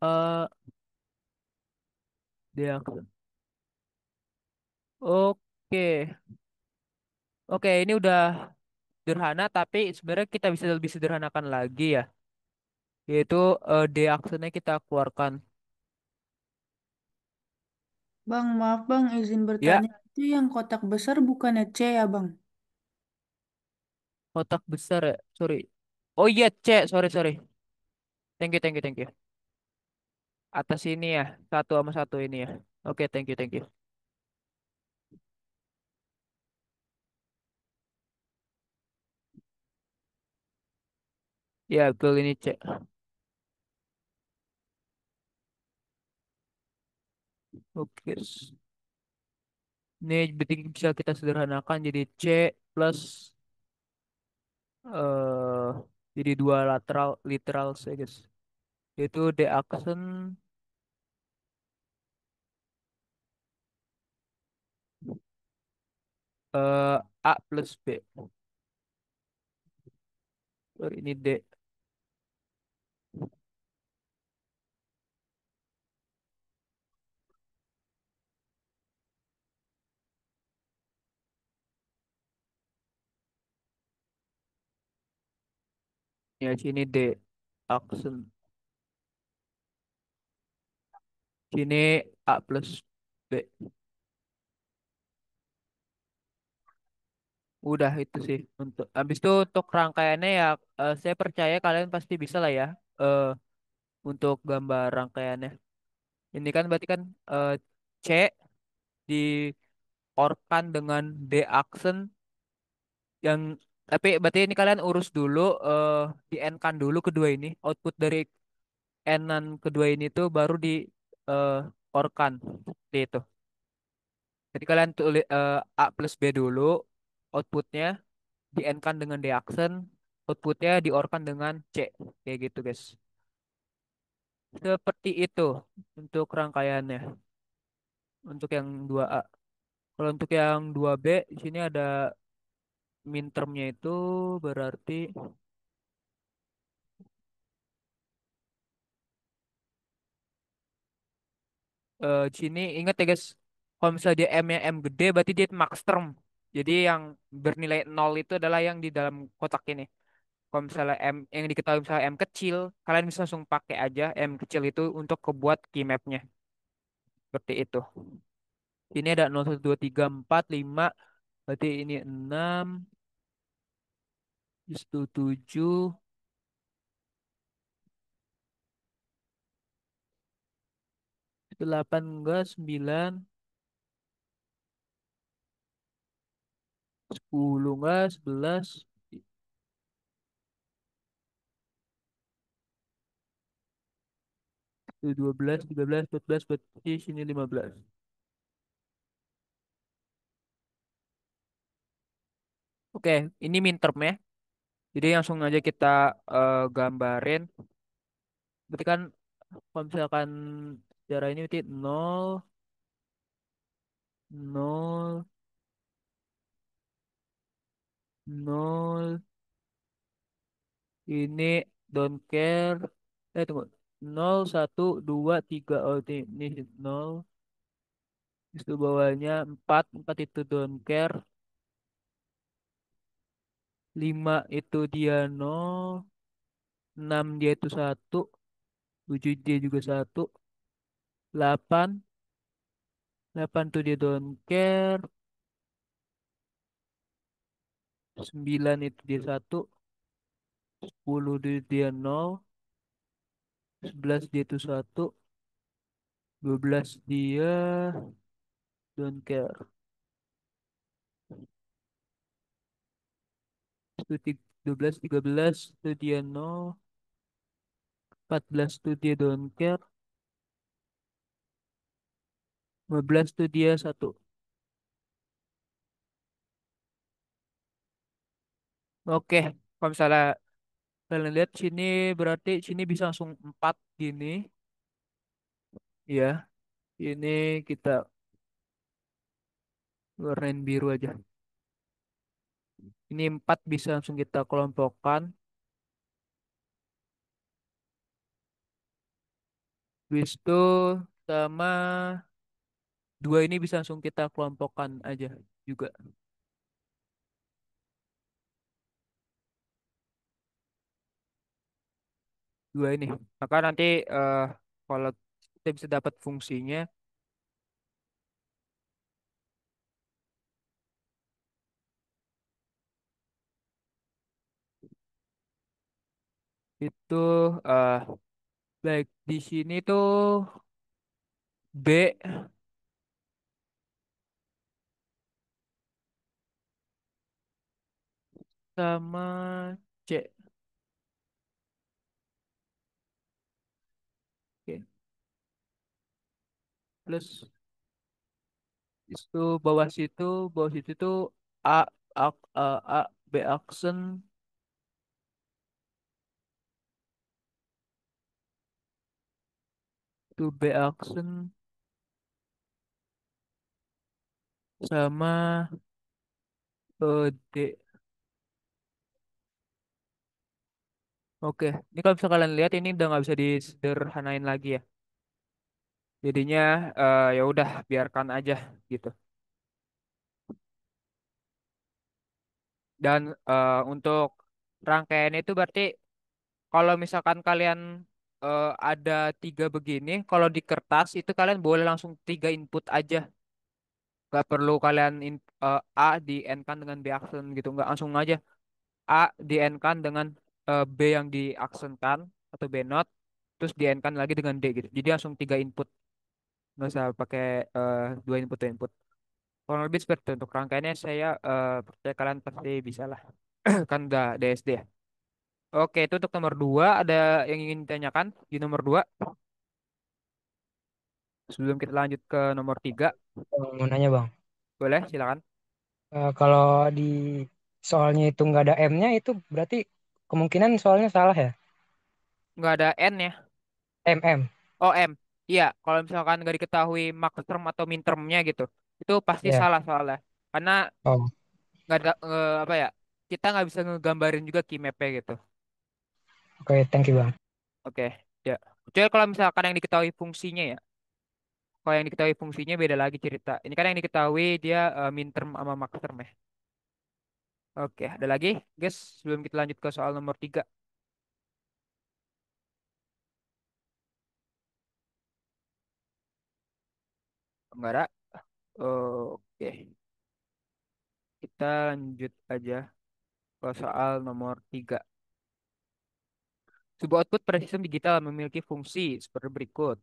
Eh, D aksen. Oke. Oke, ini udah sederhana tapi sebenarnya kita bisa lebih sederhanakan lagi ya. Yaitu D aksennya kita keluarkan. Bang, maaf bang, izin Ya, bertanya. Itu yang kotak besar bukannya C ya bang? kotak besar ya. Sorry. Oh iya, C. Sorry, sorry. Thank you, thank you, thank you. Atas ini ya. Satu sama satu ini ya. Oke, thank you, thank you. Ya, betul ini C. Oke. Ini berarti bisa kita sederhanakan jadi C plus eh jadi dua lateral literal saya guys. Yaitu D aksen A plus B. Sorry, ini D. Ya sini D aksen. Sini A plus B. Udah itu sih untuk habis itu untuk rangkaiannya ya saya percaya kalian pasti bisa lah ya eh, untuk gambar rangkaiannya. Ini kan berarti kan C diorkan dengan D aksen yang tapi berarti ini kalian urus dulu di N-kan dulu kedua ini output dari N-an kedua ini tuh baru di eh, orkan seperti itu. Jadi kalian tulis A plus B dulu outputnya di N-kan dengan D aksen outputnya di OR-kan dengan C kayak gitu guys. Seperti itu untuk rangkaiannya untuk yang 2A. Kalau untuk yang 2B di sini ada mintermnya itu berarti di sini ingat ya guys, kalau misalnya dia M-nya M gede berarti dia max term. Jadi yang bernilai nol itu adalah yang di dalam kotak ini. Kalau misalnya M yang diketahui misalnya M kecil, kalian bisa langsung pakai aja M kecil itu untuk kebuat key map-nya. Seperti itu. Ini ada 0, 1, 2, 3, 4, 5. Berarti ini 6, itu 7, 8 enggak, 9, 10 enggak, 11, itu 12, 13, 14, berarti sini 15. Oke, ini midterm ya. Jadi langsung aja kita gambarin. Berarti kan kalau misalkan secara ini berarti 0, 0, 0, ini don't care. Tunggu. 0, 1, 2, 3. Oh, ini 0. Itu bawahnya 4, 4 itu don't care. 5 itu dia 0, 6 dia itu 1, 7 dia juga 1, 8, 8 tuh dia don't care, 9 itu dia 1, 10 dia 0, 11 dia itu 1, 12 dia don't care. Itu 12, 13 itu dia 0, 14 itu dia don't care, 15 itu dia 1. Oke, kalau misalnya kalian lihat sini berarti sini bisa langsung 4 gini. Ya, ini kita warnain biru aja. Ini 4 bisa langsung kita kelompokkan. Habis itu sama 2 ini bisa langsung kita kelompokkan aja juga. 2 ini. Maka nanti eh, kalau kita bisa dapat fungsinya itu eh baik di sini tuh B sama C. Oke. Plus itu bawah situ tuh A, A, A, B aksen, itu B aksen sama D. Oke, ini kalau bisa kalian lihat ini udah nggak bisa disederhanain lagi ya. Jadinya ya udah biarkan aja gitu. Dan untuk rangkaian itu berarti kalau misalkan kalian ada tiga begini, kalau di kertas itu kalian boleh langsung tiga input aja. Gak perlu kalian A di N kan dengan B aksen gitu, nggak langsung aja A di N kan dengan B yang diaksenkan atau B not, terus di N kan lagi dengan D gitu. Jadi langsung tiga input, nggak usah pakai dua input. Kurang lebih seperti itu. Untuk rangkaiannya saya percaya kalian pasti bisa lah. Kan udah DSD ya. Oke, itu untuk nomor dua. Ada yang ingin ditanyakan di nomor dua? Sebelum kita lanjut ke nomor tiga, Mau nanya Bang, boleh silakan. kalau di soalnya itu nggak ada M-nya itu berarti kemungkinan soalnya salah ya? Nggak ada N ya? M. Oh, M. Iya, kalau misalkan nggak diketahui max term atau min termnya gitu, itu pasti Ya. salah soalnya. Karena Oh, nggak ada apa ya? Kita nggak bisa ngegambarin juga key mapnya gitu. oke, thank you Bang. Oke, ya. Kecuali kalau misalkan yang diketahui fungsinya ya. Kalau yang diketahui fungsinya beda lagi cerita. Ini kan yang diketahui dia min term sama max term ya. Oke, ada lagi, guys, sebelum kita lanjut ke soal nomor tiga. Enggak ada. Oke, kita lanjut aja ke soal nomor tiga. Sebuah output pada sistem digital memiliki fungsi seperti berikut.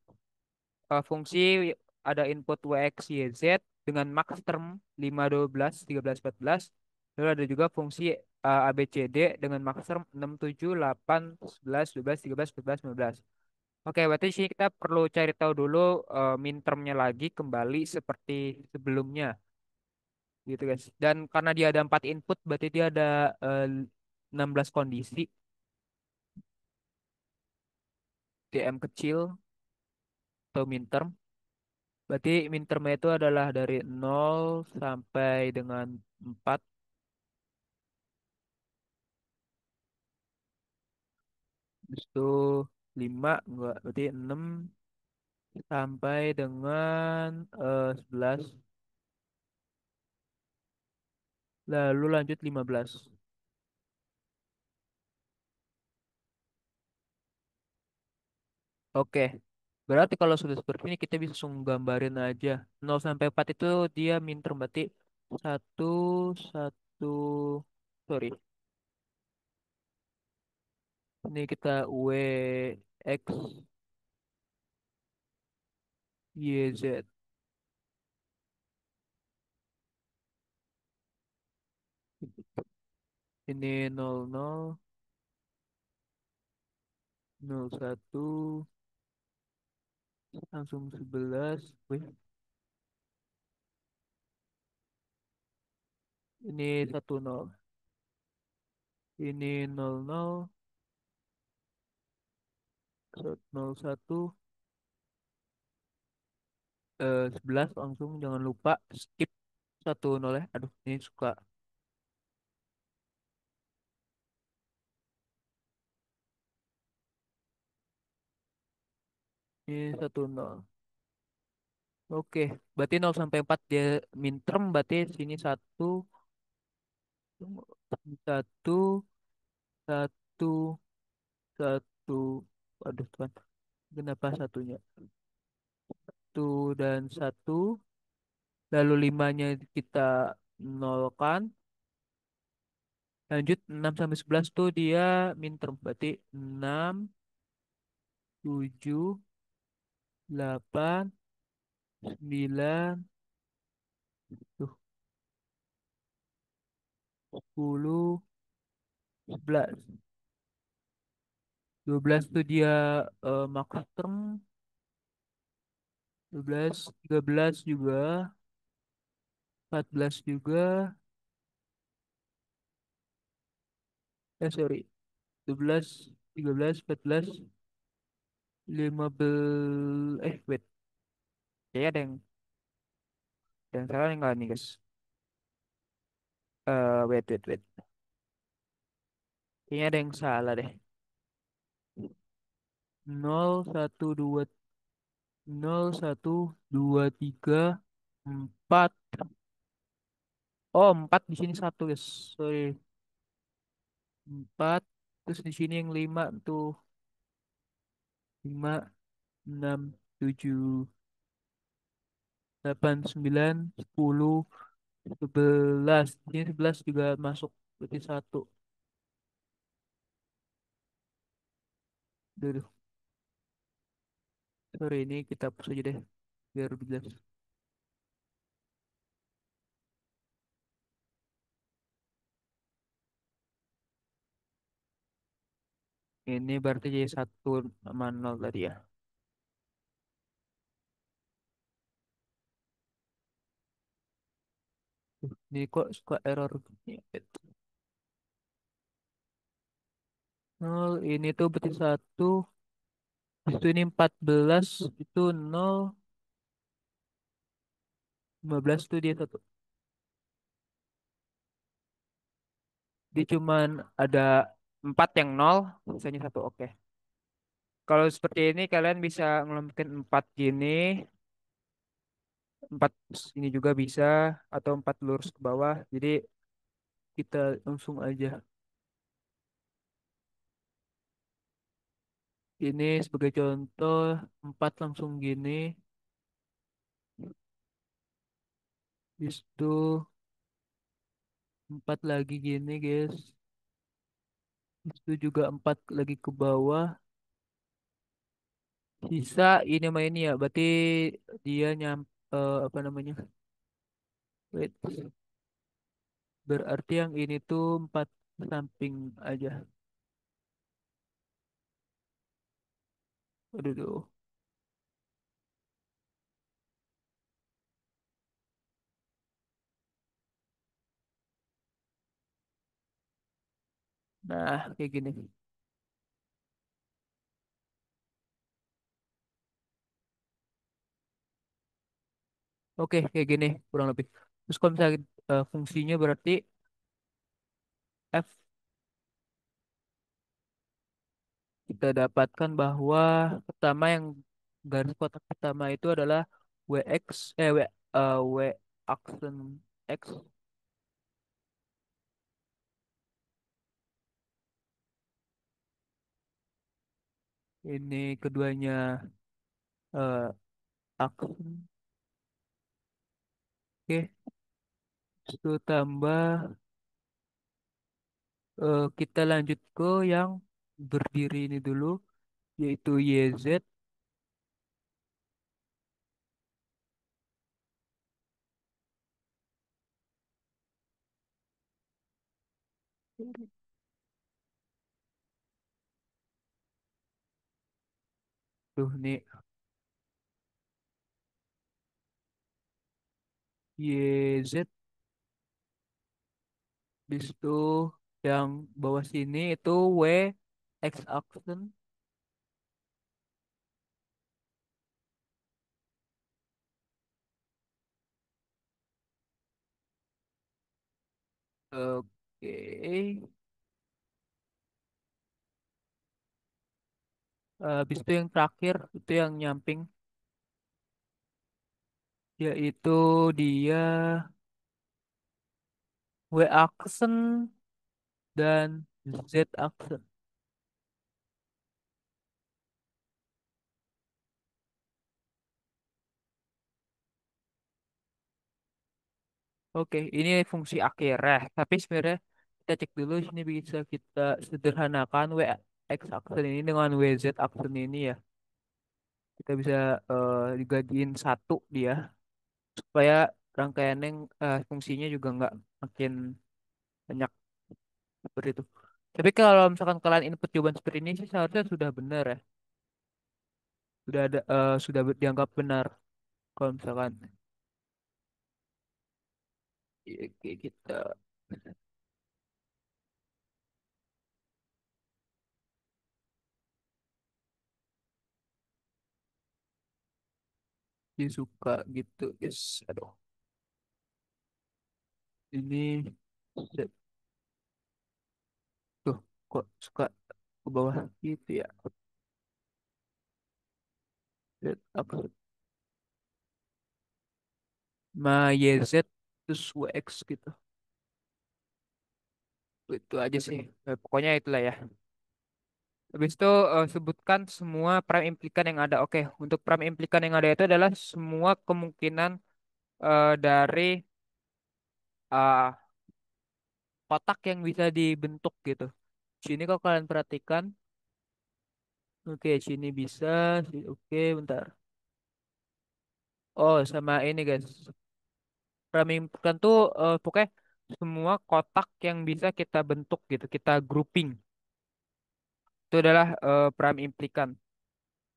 Fungsi ada input W X Y Z dengan max term 5 12 13 14. Lalu ada juga fungsi A B C D dengan max term 6 7 8 11 12 13 14 15. Oke, berarti di sini kita perlu cari tahu dulu min termnya lagi kembali seperti sebelumnya gitu guys. Dan karena dia ada 4 input berarti dia ada 16 kondisi DM kecil atau min term. Berarti min termnya itu adalah dari 0 sampai dengan 4. Habis itu 5 enggak, berarti 6 sampai dengan 11. Lalu lanjut 15. Oke. Berarti kalau sudah seperti ini kita bisa langsung gambarin aja. 0 sampai 4 itu dia min term berarti satu satu sorry. Ini kita W X Y Z. Ini 00 01 langsung 11. Wih, ini 10. Ini 00 01 11 langsung jangan lupa skip 10 ya. Aduh, ini suka. Ini 10. Oke, berarti 0 sampai 4 dia min term, berarti sini satu, satu, satu. Waduh, Tuhan. Kenapa satunya? Satu dan satu. Lalu limanya kita nolkan. Lanjut 6 sampai 11 tuh dia min term. Berarti 6, 7, 8, 9, tuh, 10, 11. 12 tuh dia max term. 12, 13 juga. 14 juga. Sorry. 12, 13, 14, 15. Wait. Kayaknya ada yang salah enggak nih, guys? Wait. Kayaknya ada yang salah deh. 0, 1, 2, 0, 1, 2, 3, 4. Oh, 4 di sini satu, guys. Sorry. 4. Terus di sini yang 5 tuh 5, 6, 7, 8, 9, 10, 11. Ini 11 juga masuk berarti satu. Duh, sorry ini kita hapus aja deh biar lebih jelas. Ini berarti jadi 1 sama 0 tadi ya. Ini kok suka error gini ya. 0 ini tuh berarti satu. Itu ini 14 itu 0, 15 tuh dia satu. Dia cuman ada 4 yang 0, sisanya satu. Oke. Kalau seperti ini kalian bisa ngelompokin 4 gini, 4 ini juga bisa, atau 4 lurus ke bawah. Jadi kita langsung aja. Ini sebagai contoh 4 langsung gini. Habis itu 4 lagi gini guys. Habis itu juga 4 lagi ke bawah. Sisa ini sama ini ya. Berarti dia apa namanya? Wait. Berarti yang ini tuh 4 samping aja. Aduh, duh. Nah, kayak gini. Oke, kayak gini kurang lebih. Terus kalau misalnya fungsinya berarti F kita dapatkan bahwa pertama yang garis kotak pertama itu adalah WX W aksen X ini keduanya eh, aksen oke itu tambah kita lanjut ke yang berdiri ini dulu yaitu YZ. Tuh nih YZ. Habis itu yang bawah sini itu W X aksen. Oke. Habis itu yang terakhir itu yang nyamping yaitu dia W aksen dan Z aksen. Oke, ini fungsi akhir ya. Tapi sebenarnya kita cek dulu sini bisa kita sederhanakan W X aksen ini dengan W Z aksen ini ya. Kita bisa digadiin satu dia supaya rangkaian yang fungsinya juga nggak makin banyak seperti itu. Tapi kalau misalkan kalian input jawaban seperti ini sih seharusnya sudah benar ya. Sudah ada dianggap benar kalau misalkan kayak kita dia suka gitu yes aduh ini set. Tuh kok suka ke bawah gitu ya set apa ma YZ terus WX gitu itu aja sih. Pokoknya itulah ya Habis itu sebutkan semua prime implikan yang ada. Oke, untuk prime implikan yang ada itu adalah semua kemungkinan dari eh, kotak yang bisa dibentuk gitu. Sini kalau kalian perhatikan, oke, sini bisa, oke, bentar. Oh, sama ini guys. Prime implikan tuh pokoknya semua kotak yang bisa kita bentuk gitu, kita grouping. Itu adalah prime implikan.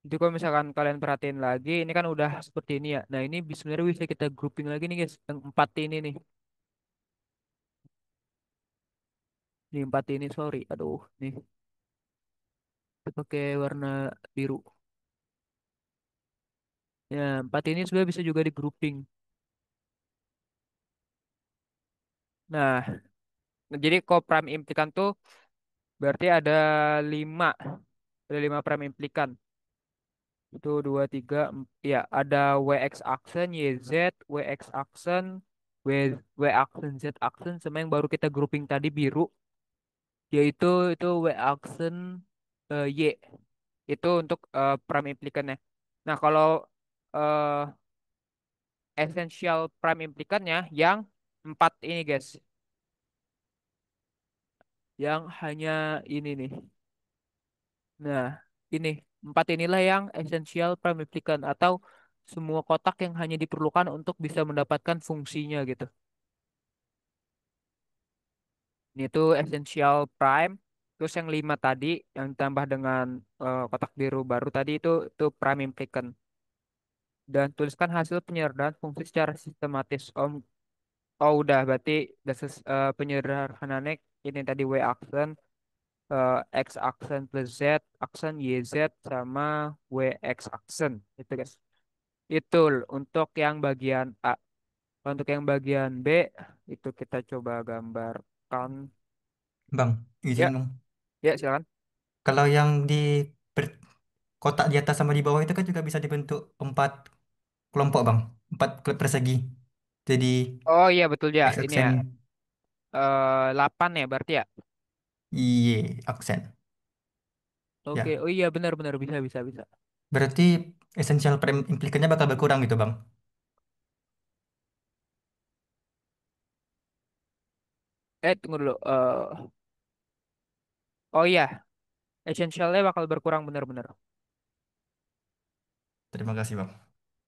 Jadi kalau misalkan kalian perhatiin lagi, ini kan udah seperti ini ya. Nah ini sebenarnya bisa kita grouping lagi nih guys, yang empat ini nih. Ini empat ini, sorry. Aduh, nih. Kita pakai warna biru. Ya, empat ini sebenarnya bisa juga di grouping. Nah, jadi kalau prime implikan tuh berarti lima. Ada lima prime implikan. Itu dua, tiga, ya ada WX aksen, YZ, WX aksen, W, W aksen, Z aksen, sama yang baru kita grouping tadi biru, yaitu itu W aksen Y. Itu untuk prime implikannya. Nah, kalau eh, essential prime implikannya yang empat ini guys, yang hanya ini nih. Nah, ini empat inilah yang essential prime implikan atau semua kotak yang hanya diperlukan untuk bisa mendapatkan fungsinya gitu. Ini tuh essential prime. Terus yang lima tadi yang ditambah dengan kotak biru baru tadi itu prime implikan. Dan tuliskan hasil penyertaan fungsi secara sistematis. Oh udah berarti penyederhanaannya ini tadi W aksen, X aksen plus Z aksen YZ sama WX aksen itu guys. Itu untuk yang bagian A. Untuk yang bagian B itu kita coba gambarkan. Bang, izin Ya, bang. ya silakan. Kalau yang di per- kotak di atas sama di bawah itu kan juga bisa dibentuk empat kelompok bang, empat persegi. Jadi Oh iya betul ya, X ini ya aksen, 8 ya berarti ya. Y aksen. Oke, Ya, oh iya benar-benar bisa bisa bisa. berarti essential prime implikannya bakal berkurang gitu bang. Tunggu dulu. Oh iya, essentialnya bakal berkurang benar-benar. Terima kasih bang.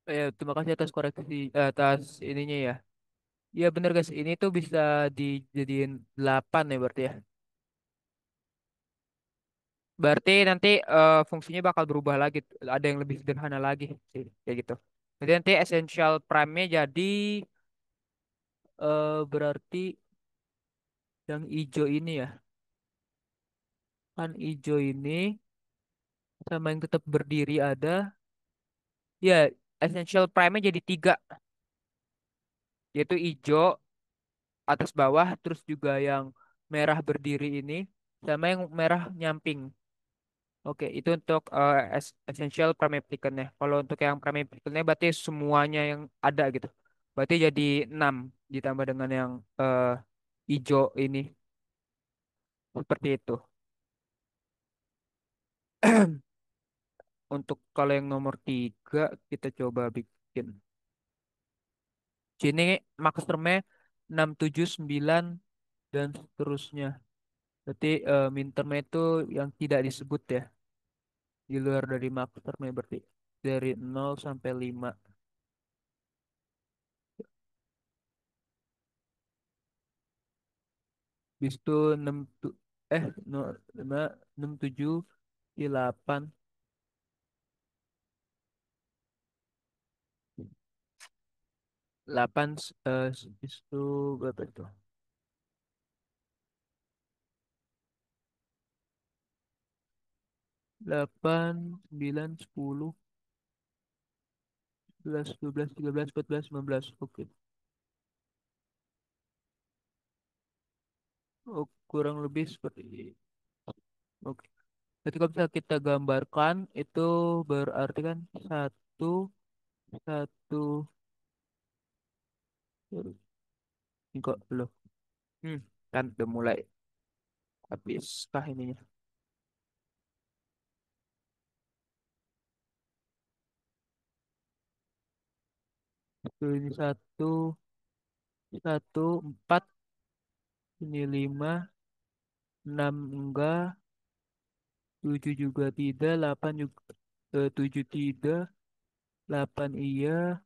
Terima kasih atas koreksi atas ininya ya. Iya bener guys, ini tuh bisa dijadiin 8 ya berarti ya. Berarti nanti fungsinya bakal berubah lagi, ada yang lebih sederhana lagi sih, kayak gitu. Jadi nanti essential prime-nya jadi berarti yang hijau ini ya. Kan hijau ini sama yang tetap berdiri ada, ya essential prime-nya jadi 3, yaitu hijau atas bawah, terus juga yang merah berdiri ini, sama yang merah nyamping. Oke, itu untuk essential prime applicant-nya. Kalau untuk yang prime applicant-nya berarti semuanya yang ada gitu. Berarti jadi 6 ditambah dengan yang hijau ini. Seperti itu. Untuk kalau yang nomor 3 kita coba bikin. Sini max termnya 6, 7, 9 dan seterusnya. Berarti min termnya itu yang tidak disebut ya. Di luar dari max termnya berarti. Dari 0 sampai 5. Bis itu 6 no, 5, 6 7 8 8 itu berapa itu? 8 9 10 11 12 13 14 15. Oke. Oh, kurang lebih seperti ini. Oke. Jadi kalau bisa kita gambarkan itu berarti kan satu satu ini kok belum. Hmm, kan udah mulai habis kah ininya? Tuh, ini satu, satu, empat, ini lima, enam enggak, tujuh juga tidak, delapan juga, tujuh tidak, delapan iya,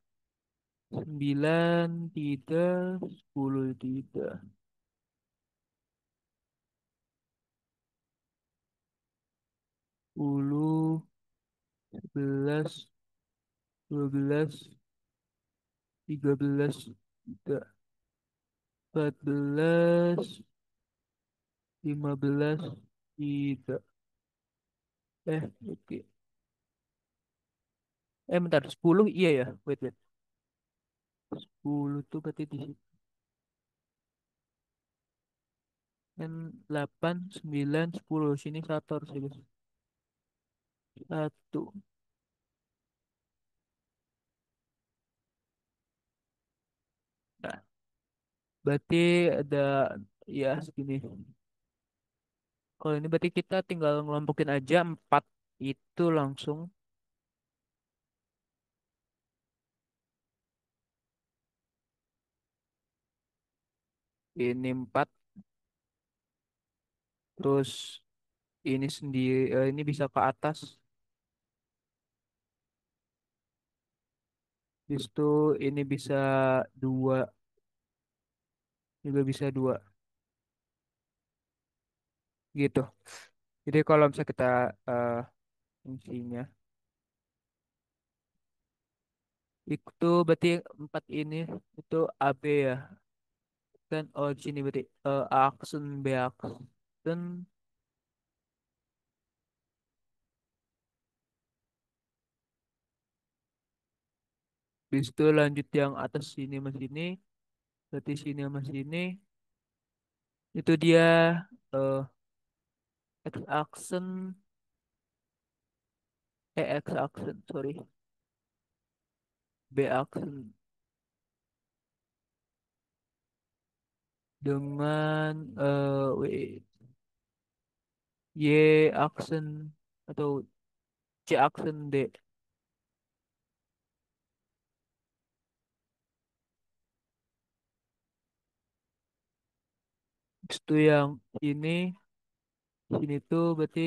sembilan tidak, sepuluh tidak, sepuluh, sebelas, dua belas, tiga belas tidak, empat belas, lima belas tidak. Oke. Bentar, 10 iya ya. Wait, wait. 10 tuh berarti di sini. Kan 8, 9, 10. Sini satu harus guys. Satu. Nah, berarti ada ya segini. Kalau ini berarti kita tinggal ngelompokin aja 4 itu langsung. Ini 4. Terus ini sendiri, ini bisa ke atas. Habis itu ini bisa 2. Juga bisa 2. Gitu. Jadi kalau misalnya kita fungsinya. Itu berarti 4 ini itu AB ya. Kan oh di sini berarti aksen B aksen. Habis itu lanjut yang atas sini sama sini. Berarti sini sama sini. Itu dia eh X aksen. X aksen sorry. B aksen dengan wait, Y aksen atau C aksen D. Habis itu yang ini sini tuh berarti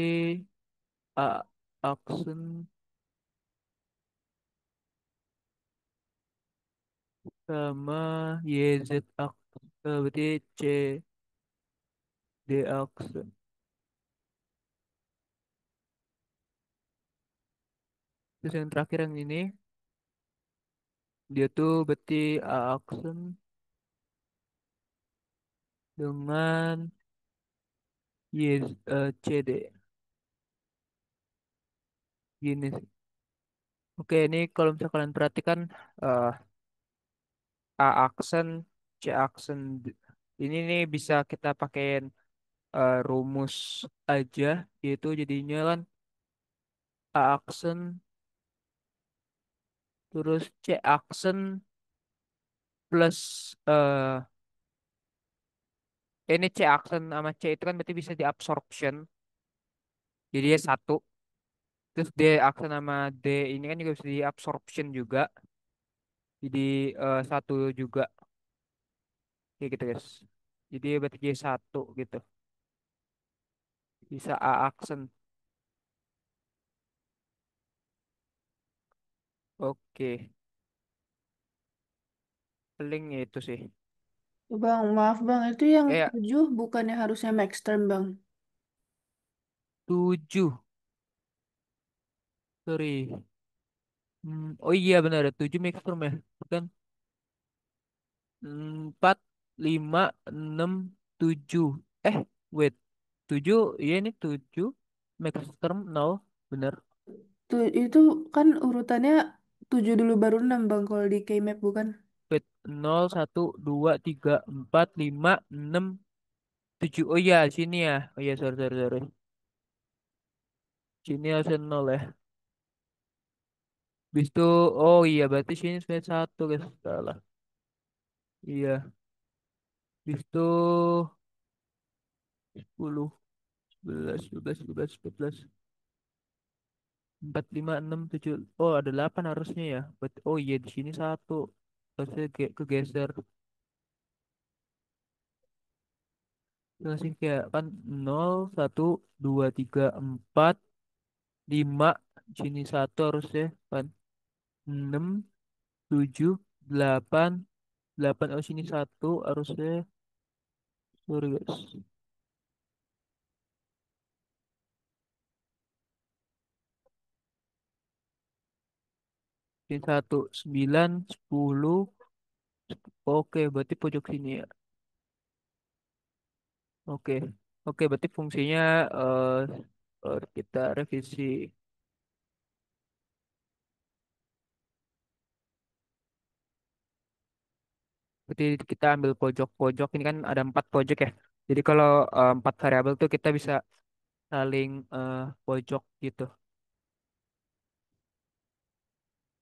A aksen sama YZ aksen. Berarti C D aksen. Terus yang terakhir yang ini dia tuh berarti A aksen dengan CD gini sih. Oke, ini kalau misalnya kalian perhatikan eh, A aksen, C aksen ini nih bisa kita pakein rumus aja yaitu jadinya kan A aksen terus C aksen plus ini C aksen sama C itu kan berarti bisa diabsorption jadi ya satu. Terus D aksen sama D ini kan juga bisa diabsorption juga. Jadi satu juga kayak gitu guys. Jadi berarti jadi satu gitu. Bisa A aksen. Oke, paling itu sih. Bang, maaf bang, itu yang Ya, 7 bukannya harusnya max term bang? 7. Sorry. Oh iya benar ada 7 maximum ya. Bukan 4, 5, 6, 7. Eh, wait. 7, iya ini 7. Max term 0. Bener. Tuh, itu kan urutannya 7 dulu baru 6 bang kalau di K-map bukan? Wait, 0, 1, 2, 3, 4, 5, 6, 7. Oh iya, sini ya. Oh iya, sorry, sorry, sorry. Sini harusnya 0 ya. Bis itu, oh iya, berarti sini sebenarnya 1 guys. Salah. Iya. Bis itu 10, 11, 12, 13, 14, 4, 5, 6, 7. Oh, ada 8 harusnya ya. Oh iya, di sini 1. harusnya kegeser. Masih kayak kan 0, 1, 2, 3, 4, 5. Sini satu harusnya kan 6, 7, 8. Oh sini satu harusnya. Sorry guys. Sini satu 9, 10. Oke berarti pojok sini ya. Oke. Oke berarti fungsinya eh kita revisi. Berarti kita ambil pojok-pojok ini kan ada 4 pojok ya. Jadi kalau 4 variabel tuh kita bisa saling pojok gitu.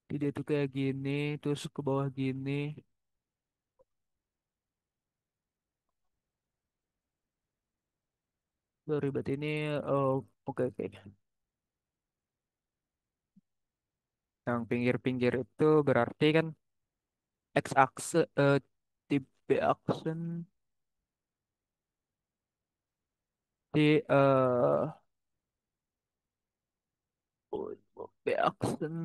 Jadi dia tuh kayak gini, terus ke bawah gini. Sorry, berarti ini oh oke oke. Yang pinggir-pinggir itu berarti kan x akse tipe aksen di B aksen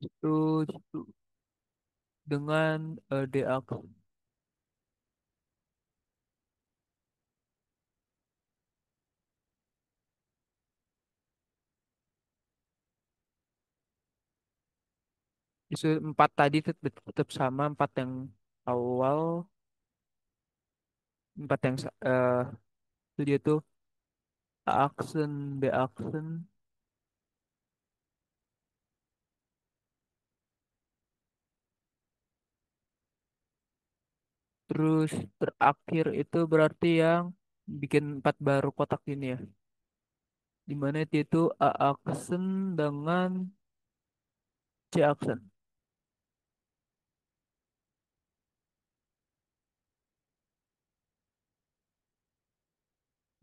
itu dengan D aksen. Isu 4 tadi tetap sama 4 yang awal, 4 yang itu dia tuh A aksen B aksen terus terakhir itu berarti yang bikin 4 baru kotak ini ya. Dimana itu A aksen dengan C aksen.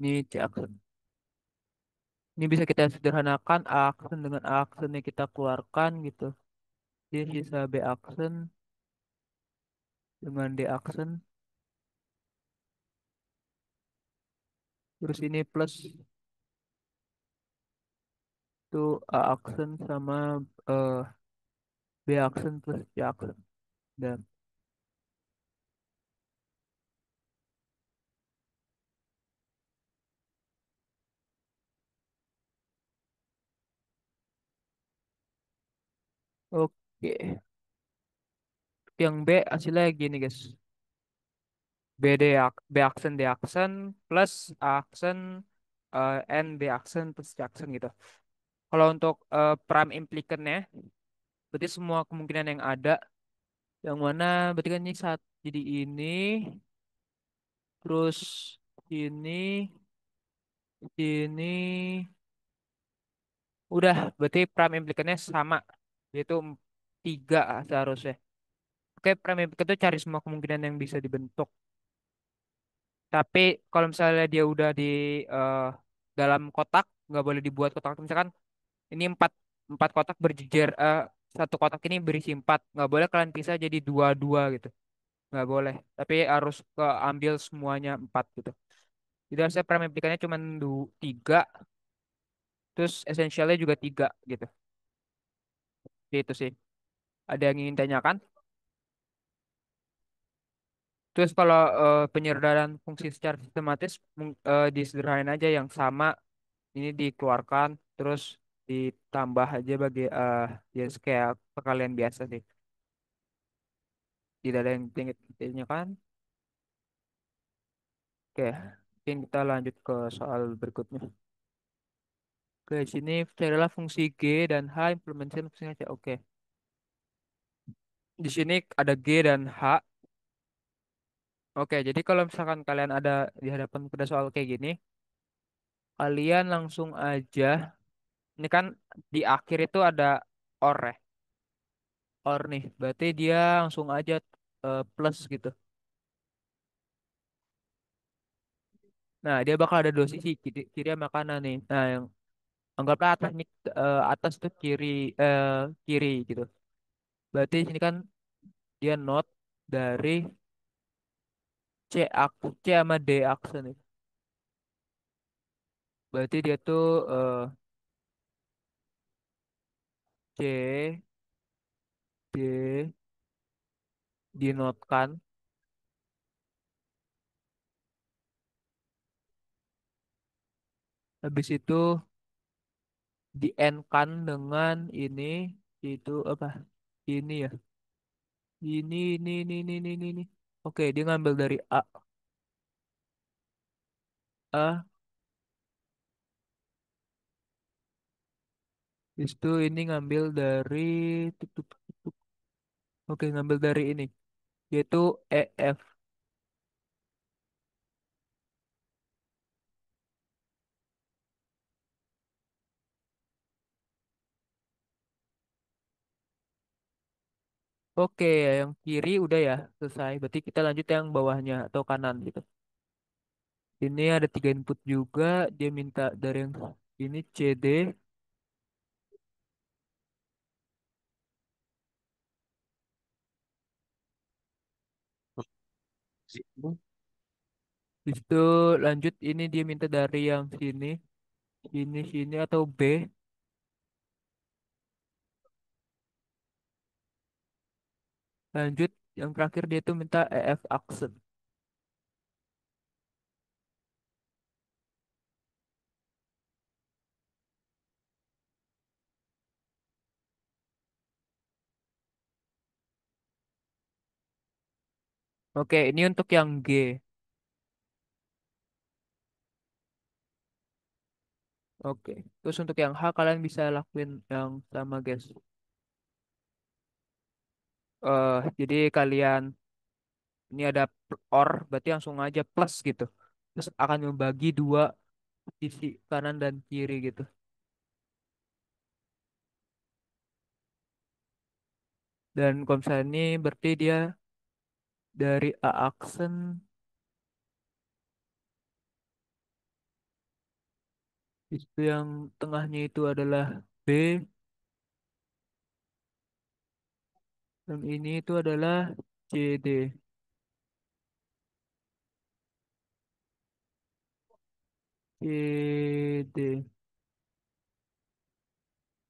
Ini C aksen. Ini bisa kita sederhanakan A aksen dengan A aksen yang kita keluarkan gitu. Jadi sisa B aksen dengan D aksen. Terus ini plus itu A aksen sama eh, B aksen plus C aksen. Dan oke. Yang B hasilnya gini guys. B aksen D aksen plus A aksen N B aksen plus C aksen gitu. Kalau untuk prime implicantnya, berarti semua kemungkinan yang ada, yang mana berarti kan ini saat jadi ini, terus ini, ini, udah berarti prime implicantnya sama, yaitu 3 seharusnya. Oke, prime implicant itu cari semua kemungkinan yang bisa dibentuk. Tapi kalau misalnya dia udah di eh, dalam kotak, nggak boleh dibuat kotak. Misalkan ini empat kotak berjejer, satu kotak ini berisi 4, nggak boleh kalian pisah jadi dua-dua gitu, nggak boleh. Tapi harus keambil semuanya 4 gitu. Jadi harusnya prime implikannya cuma 3, terus esensialnya juga 3 gitu. Jadi itu sih. Ada yang ingin tanyakan? Terus kalau penyederhanaan fungsi secara sistematis disederhanain aja yang sama ini dikeluarkan terus ditambah aja bagi ya kayak perkalian biasa sih. Tidak ada yang ingin ditanyakan. Oke, mungkin kita lanjut ke soal berikutnya. Oke, sini carilah fungsi G dan H, implementasi fungsinya C. Oke, di sini ada G dan H. Oke, jadi kalau misalkan kalian ada di hadapan pada soal kayak gini, kalian langsung aja, ini kan di akhir itu ada OR ya, OR nih, berarti dia langsung aja plus gitu. Nah, dia bakal ada dua sisi, kiri sama kanan nih. Nah, yang anggaplah atas nih, atas tuh eh, kiri gitu. Berarti sini kan dia not dari C sama D aksen nih. Berarti dia tuh C, D dinotkan. Habis itu di end kan dengan itu apa? Ini ya. Ini. Oke, dia ngambil dari A. Habis itu ini ngambil dari tuk, tuk, tuk, tuk. Oke, ngambil dari ini yaitu EF. Oke, yang kiri udah ya selesai. Berarti kita lanjut yang bawahnya atau kanan gitu. Ini ada tiga input juga. Dia minta dari yang ini CD. Habis itu lanjut ini dia minta dari yang sini atau B. Lanjut yang terakhir dia tuh minta EF accent. Oke, ini untuk yang G. Oke, terus untuk yang H kalian bisa lakuin yang sama guys. Jadi kalian ini ada OR, berarti langsung aja plus gitu. Terus akan membagi dua sisi kanan dan kiri gitu. Dan kalau misalnya ini berarti dia dari A aksen itu yang tengahnya itu adalah B, yang ini itu adalah CD. CD.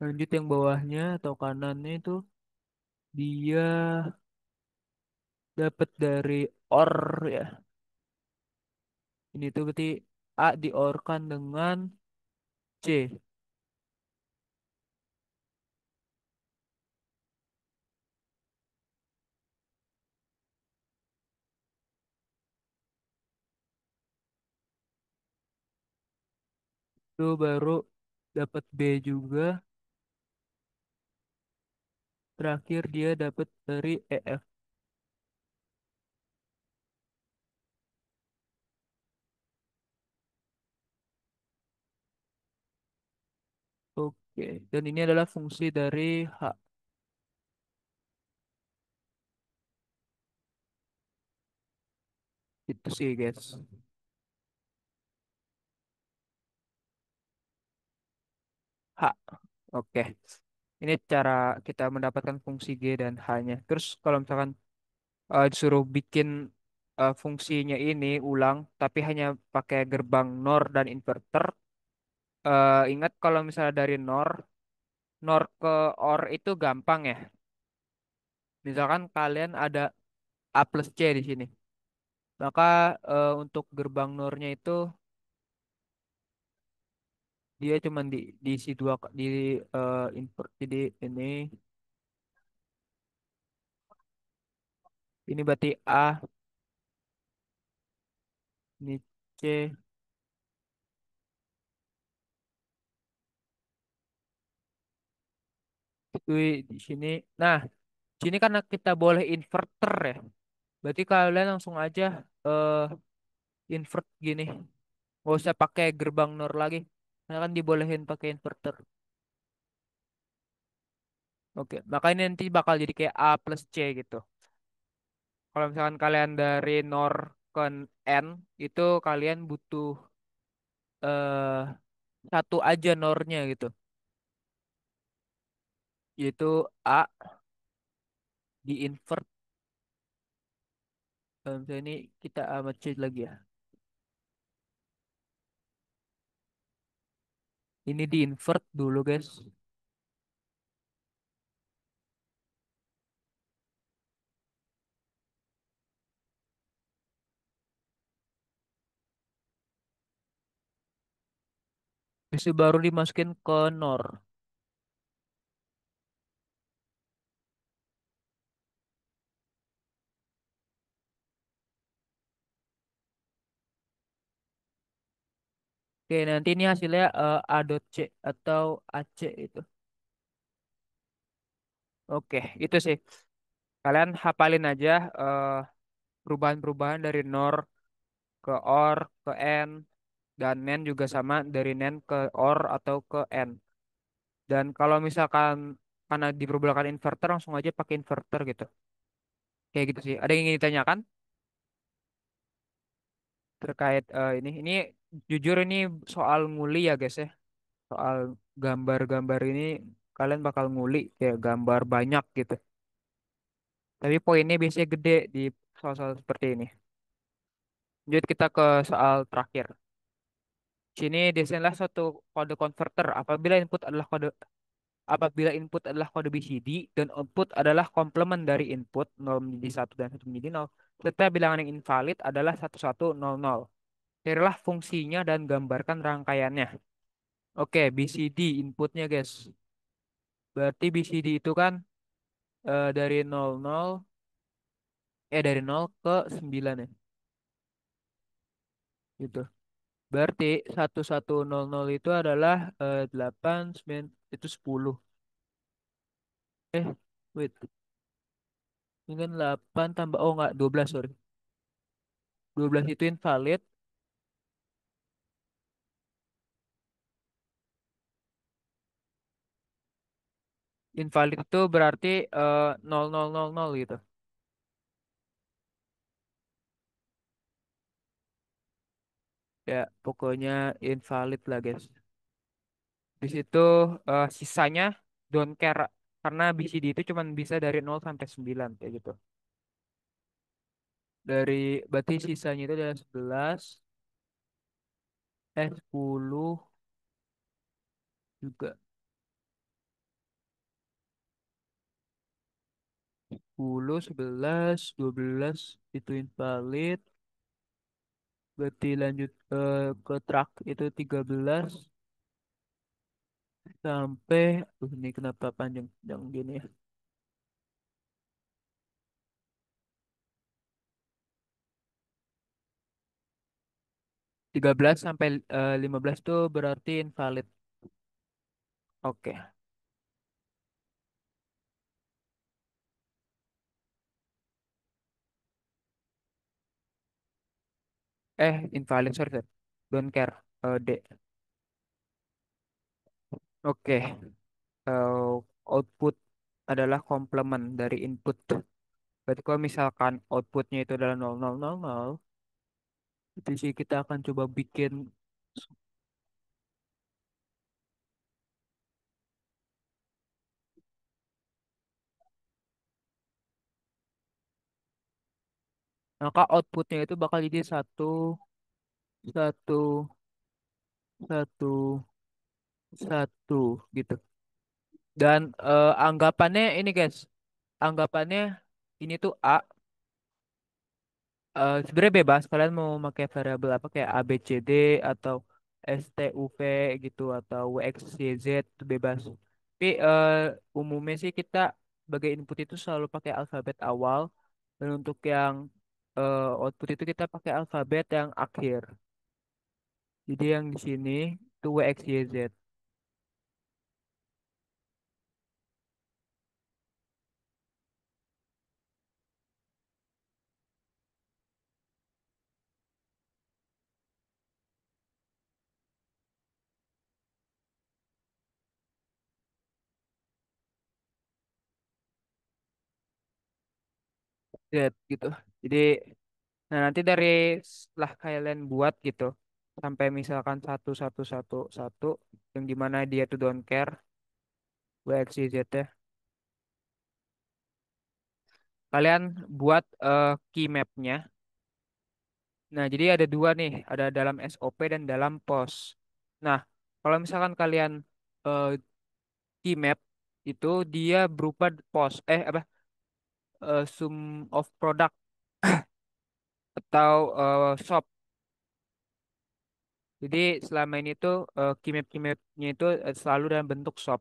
Lanjut yang bawahnya atau kanannya itu dia dapat dari OR ya. Ini tuh berarti A diorkan dengan C. Itu baru dapat B juga. Terakhir dia dapat dari EF. Oke, dan ini adalah fungsi dari H. Itu sih guys. H. Oke. Ini cara kita mendapatkan fungsi G dan H-nya. Terus kalau misalkan disuruh bikin fungsinya ini ulang, tapi hanya pakai gerbang NOR dan inverter, ingat kalau misalnya dari NOR ke OR itu gampang ya. Misalkan kalian ada A plus C di sini. Maka untuk gerbang NOR-nya itu dia cuma diisi dua di invert. Jadi ini berarti A, ini C, itu di sini. Nah, sini karena kita boleh inverter ya. Berarti kalian langsung aja eh invert gini. Nggak usah pakai gerbang NOR lagi. Karena kan dibolehin pakai inverter. Oke, makanya nanti bakal jadi kayak A plus C gitu. Kalau misalkan kalian dari NOR ke N itu kalian butuh eh satu aja nornya gitu, yaitu A di invert. Misalnya ini kita amat C lagi ya. Ini di invert dulu guys. Bisa baru dimasukin ke nor. Oke, nanti ini hasilnya A dot C atau AC itu. Oke, itu sih. Kalian hafalin aja eh, perubahan-perubahan dari nor ke or ke n, dan nen juga sama dari nen ke or atau ke n. Dan kalau misalkan karena diperbolehkan inverter, langsung aja pakai inverter gitu. Kayak gitu sih. Ada yang ingin ditanyakan terkait ini? Ini jujur ini soal nguli ya guys ya. Soal gambar-gambar ini kalian bakal nguli kayak gambar banyak gitu. Tapi poinnya biasanya gede di soal-soal seperti ini. Lanjut kita ke soal terakhir. Sini desainlah suatu kode converter apabila input adalah kode BCD dan output adalah komplement dari input 0 menjadi 1 dan 1 menjadi 0, serta bilangan yang invalid adalah 1100. Carilah fungsinya dan gambarkan rangkaiannya. Oke, BCD inputnya guys. Berarti BCD itu kan dari 00 dari 0 ke 9 ya. Gitu. Berarti 1100 itu adalah 8 9 itu 10. Wait. Ini kan 8 tambah, oh enggak, 12 sorry. 12 itu invalid. Invalid itu berarti 0000 gitu. Ya, pokoknya invalid lah guys. Di situ sisanya don't care karena BCD itu cuma bisa dari 0 sampai 9 kayak gitu. Berarti sisanya itu adalah 11, 10 juga. 10, 11, 12 itu invalid. Berarti lanjut ke track itu 13 sampai ini kenapa panjang gini ya? 13 sampai 15 tuh berarti invalid. Oke. Invalid, sorry, sorry. Don't care. D. Oke. Eh, Output adalah komplement dari input. Berarti kalau misalkan outputnya itu adalah 0000, itu sih kita akan coba bikin. Maka outputnya itu bakal jadi satu, satu, satu, satu gitu. Dan anggapannya ini guys, anggapannya ini tuh A. Sebenarnya bebas kalian mau pakai variabel apa kayak A B C D atau S T U V gitu atau W X Y Z itu bebas. Tapi umumnya sih kita sebagai input itu selalu pakai alfabet awal, dan untuk yang output itu kita pakai alfabet yang akhir. Jadi yang di sini itu W X Y Z. Z gitu. Jadi Nah, nanti dari setelah kalian buat gitu, sampai misalkan satu, satu, satu, satu, yang dimana dia tuh don't care, Y, X, Y, Z ya. Kalian buat key map-nya. Nah, jadi ada dua nih, ada dalam SOP dan dalam POS. Nah, kalau misalkan kalian eh, key map itu dia berupa POS, apa, sum of product atau shop. Jadi selama ini tuh key mapnya itu selalu dalam bentuk shop.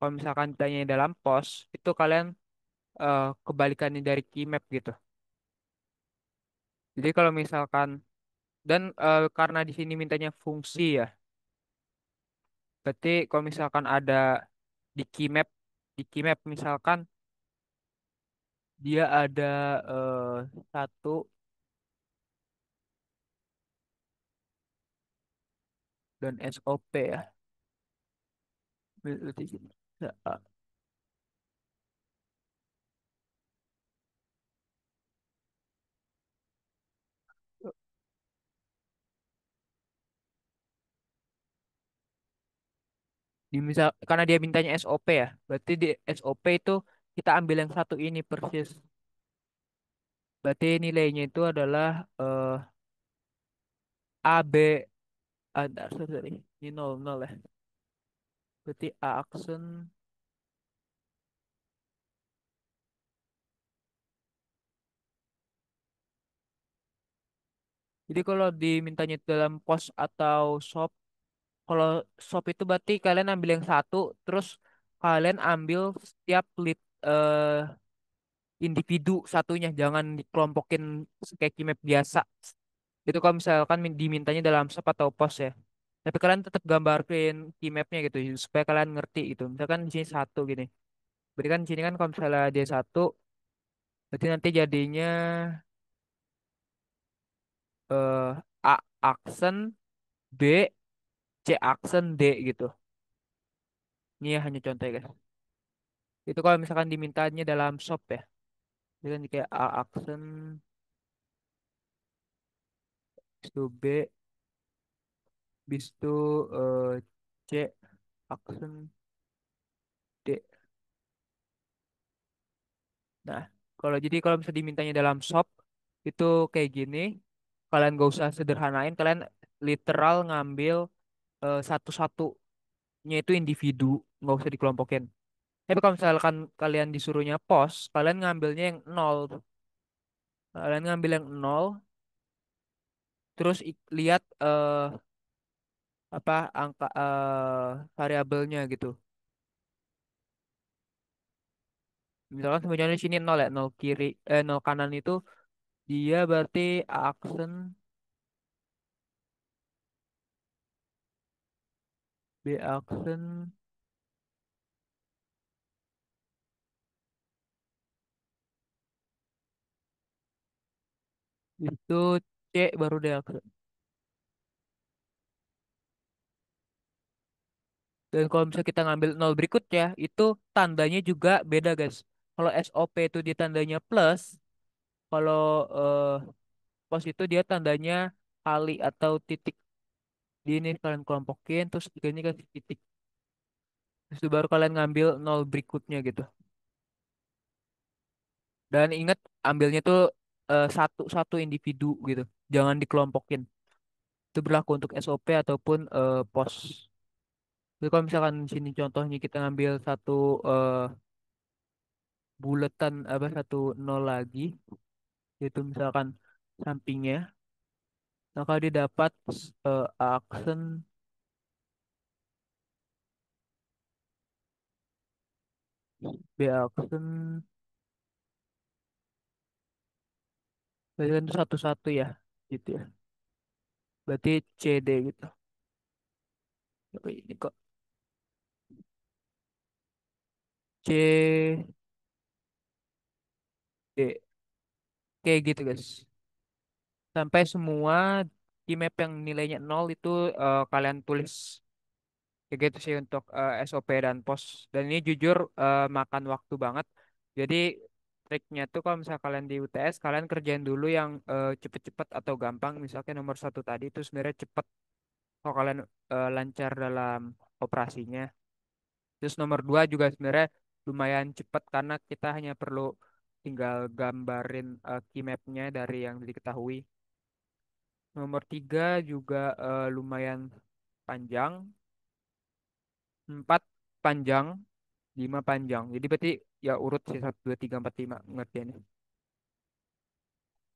Kalau misalkan tanya dalam POS, itu kalian kebalikannya dari key map gitu. Jadi kalau misalkan dan karena di sini mintanya fungsi ya. Berarti kalau misalkan ada di key map misalkan dia ada satu dan SOP ya. Berarti misal karena dia mintanya SOP ya. Berarti di SOP itu kita ambil yang satu ini persis. Berarti nilainya itu adalah A B sorry. Ini nol nol ya. Berarti A aksen. Jadi kalau dimintanya dalam pos atau shop, kalau shop itu berarti kalian ambil yang satu, terus kalian ambil setiap individu satunya, jangan dikelompokin kayak Keymap biasa. Itu kalau misalkan dimintanya dalam shop atau pos ya. Tapi kalian tetap gambarin Keymapnya gitu, supaya kalian ngerti gitu. Misalkan di sini satu gini. Berarti kan di sini kan kalau misalnya dia satu, berarti nanti jadinya eh, A aksen B C aksen D gitu. Ini ya hanya contoh ya guys. Itu kalau misalkan dimintanya dalam shop ya. Itu kan kayak A aksen itu B bis itu C aksen D. Nah, kalau bisa dimintanya dalam shop itu kayak gini. Kalian gak usah sederhanain, kalian literal ngambil satu-satunya itu individu, nggak usah dikelompokin. Tapi kalau misalkan kalian disuruhnya pos, kalian ngambilnya yang nol. Kalian ngambil yang nol, terus lihat apa angka variabelnya gitu. Misalkan sebenarnya di sini nol ya, nol kiri, nol kanan itu dia berarti aksen B aksen itu C baru D aksen. Dan kalau misalnya kita ngambil nol berikutnya, itu tandanya juga beda guys. Kalau SOP itu dia tandanya plus, kalau eh, pos itu dia tandanya kali atau titik. Di ini kalian kelompokin, terus ini kasih titik. Terus itu baru kalian ngambil nol berikutnya gitu. Dan ingat ambilnya tuh satu-satu individu gitu. Jangan dikelompokin. Itu berlaku untuk SOP ataupun pos. Jadi kalau misalkan di sini contohnya kita ngambil satu buletan apa satu nol lagi, yaitu misalkan sampingnya, maka dia dapat aksen B aksen, berarti kan itu satu-satu ya, gitu ya. Berarti CD gitu. Oke, ini kok C D kayak gitu guys. Sampai semua di map yang nilainya nol itu kalian tulis kayak gitu sih untuk SOP dan pos. Dan ini jujur makan waktu banget. Jadi triknya tuh kalau misalnya kalian di UTS, kalian kerjain dulu yang cepet-cepet atau gampang. Misalnya nomor satu tadi itu sebenarnya cepet kalau kalian lancar dalam operasinya. Terus nomor dua juga sebenarnya lumayan cepet karena kita hanya perlu tinggal gambarin key map-nya dari yang diketahui. Nomor tiga juga lumayan panjang. Empat panjang, lima panjang. Jadi berarti ya urut sih satu, dua, tiga, empat, lima ngertiannya.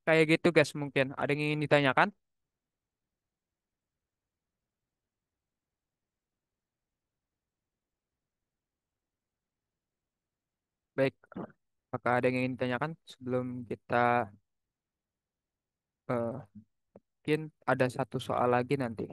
Kayak gitu guys mungkin. Ada yang ingin ditanyakan? Baik. Apakah ada yang ingin ditanyakan sebelum kita mungkin ada satu soal lagi nanti.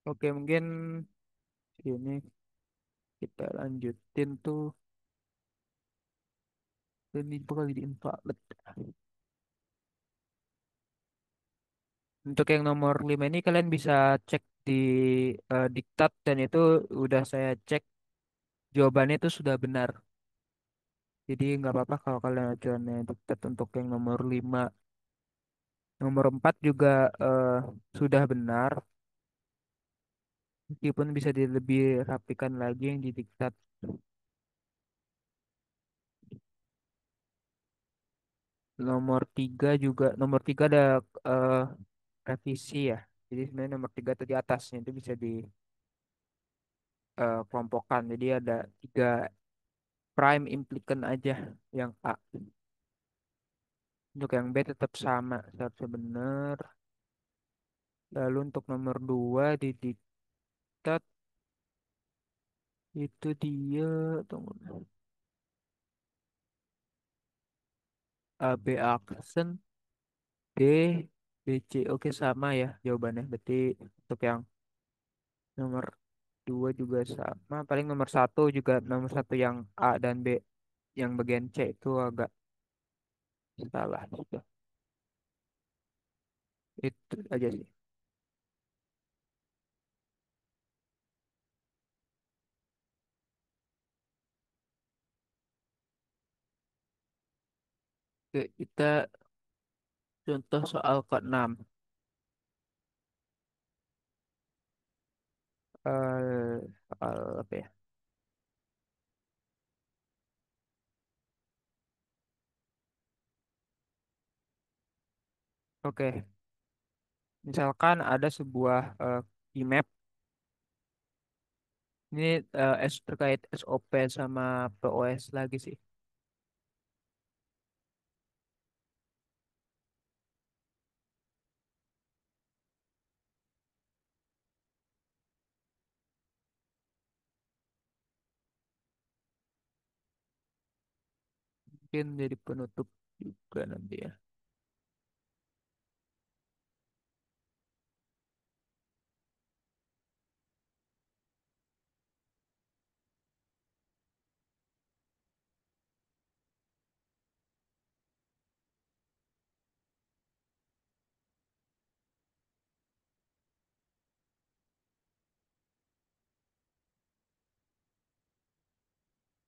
Oke, mungkin ini kita lanjutin tuh. Ini bakal jadi invalid. Untuk yang nomor 5 ini kalian bisa cek di diktat dan itu udah saya cek jawabannya itu sudah benar. Jadi nggak apa-apa kalau kalian acuannya diktat untuk yang nomor 5. Nomor 4 juga sudah benar. Meskipun bisa lebih rapikan lagi yang di diktat. Nomor 3 ada eh, revisi ya. Jadi sebenarnya nomor 3 itu di atasnya itu bisa dikelompokkan. Jadi ada 3 prime implicant aja yang A. Untuk yang B tetap sama, seharusnya benar. Lalu untuk nomor 2 di diktat itu dia, tunggu, A, B accent, D, B, C. Oke sama ya jawabannya. Berarti untuk yang nomor 2 juga sama. Paling nomor satu juga nomor satu yang A dan B yang bagian C itu agak salah juga. Itu aja sih. Oke, kita contoh soal ke-6. Soal apa ya? Oke, misalkan ada sebuah map. Ini terkait SOP sama POS lagi sih. Mungkin jadi penutup juga nanti ya.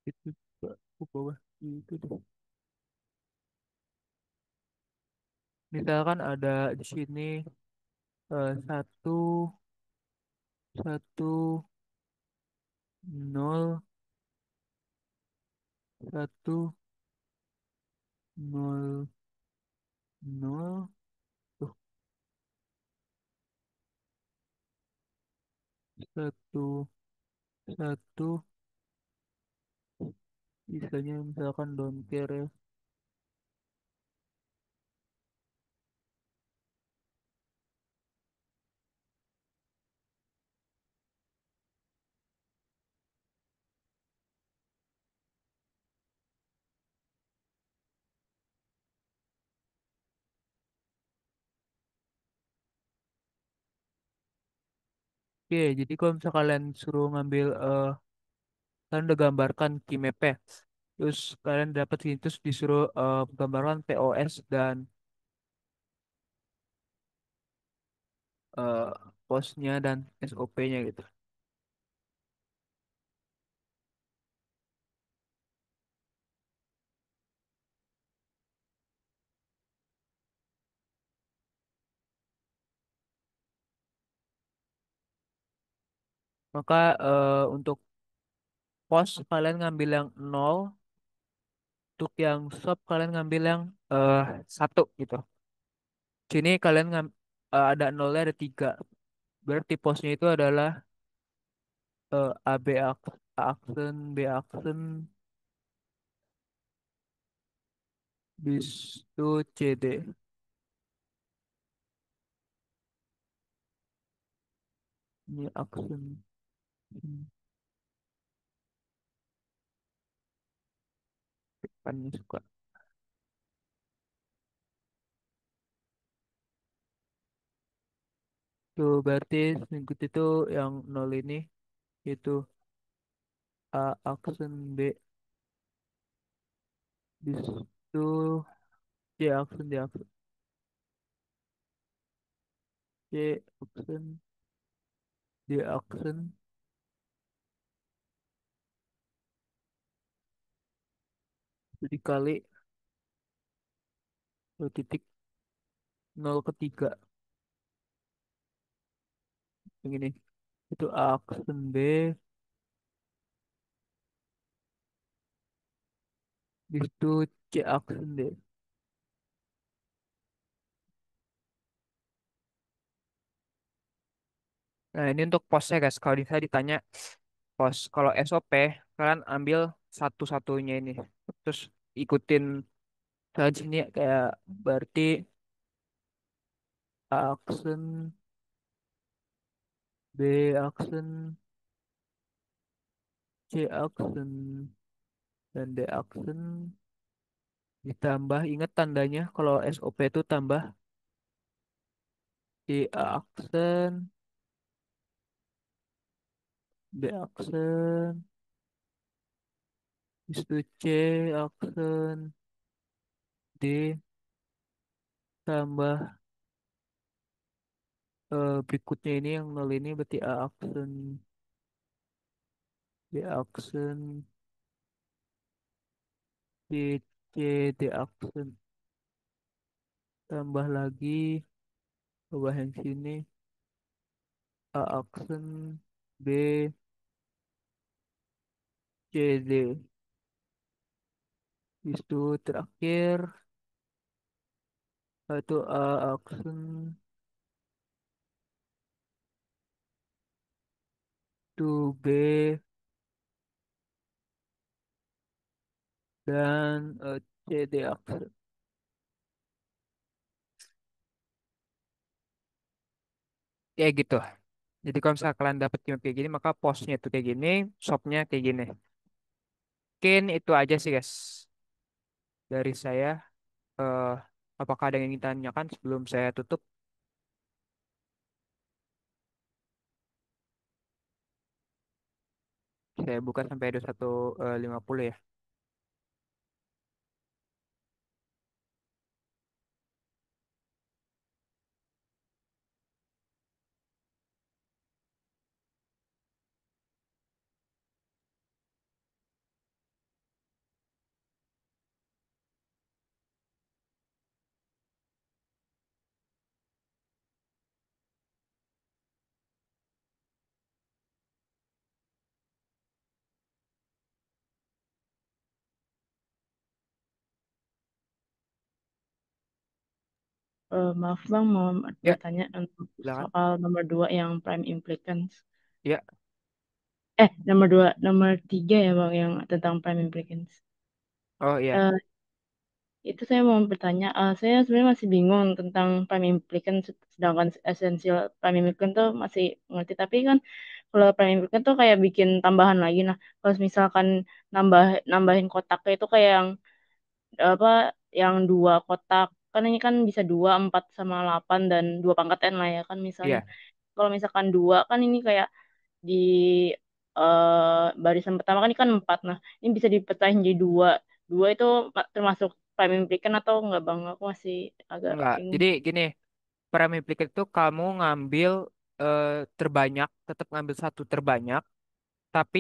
Itu juga aku bawah itu deh. Misalkan ada di sini satu, satu, nol, satu, nol, nol, tuh, satu, satu, sisanya misalkan don't care ya. Oke, jadi kalau misalnya kalian suruh ngambil, kalian udah gambarkan key map-nya. Terus kalian dapat sini terus disuruh gambarkan POS dan eh, posnya dan SOP-nya gitu. Maka untuk pos kalian ngambil yang nol, untuk yang shop kalian ngambil yang eh, satu gitu. Sini kalian ada nolnya ada tiga. Berarti posnya itu adalah AB action, B action, bis itu CD. Ini action. Hmm, Depannya suka. Tuh berarti berikut itu yang nol ini itu A action, B bis itu C action, D action, C action, D action itu dikali 2,0 ketiga yang ini itu A action, B bis itu C action, D. Nah ini untuk posnya guys, kalau saya ditanya pos kalau SOP kalian ambil satu-satunya ini terus ikutin saja sini kayak berarti A action, B action, C action, dan D action ditambah, ingat tandanya kalau SOP itu tambah C action, B action, habis itu C action, D tambah berikutnya ini yang nol ini berarti A action, B action, C, C, D action tambah lagi bawah yang sini A action, B, C, D. Habis itu terakhir itu A action, itu B dan C, D action. Kayak gitu. Jadi kalau misalnya kalian dapet game kayak gini, maka posnya itu kayak gini, shopnya kayak gini. Mungkin itu aja sih guys dari saya. eh Apakah ada yang ingin ditanyakan sebelum saya tutup? Saya buka sampai 21.50 ya. Maaf Bang, mau Ya, bertanya untuk silakan. soal nomor 2 yang prime implicance. Ya, Nomor 2, nomor 3 ya Bang, yang tentang prime implicance. oh iya, Eh, itu saya mau bertanya, saya sebenarnya masih bingung tentang prime implicance, sedangkan esensial prime implicance tuh masih ngerti, tapi kan kalau prime implicance tuh kayak bikin tambahan lagi. Nah, kalau misalkan nambahin kotaknya itu kayak yang apa, yang dua kotak, kan ini kan bisa 2, 4, sama 8 dan 2 pangkat N lah ya kan misalnya. iya. kalau misalkan dua kan ini kayak di barisan pertama kan ini kan empat. Nah, ini bisa dipecahin jadi dua. Dua itu termasuk prime implicant atau enggak Bang? Aku masih agak Enggak. bingung. Jadi gini, prime implicate itu kamu ngambil eh, terbanyak, tetap ngambil satu terbanyak, tapi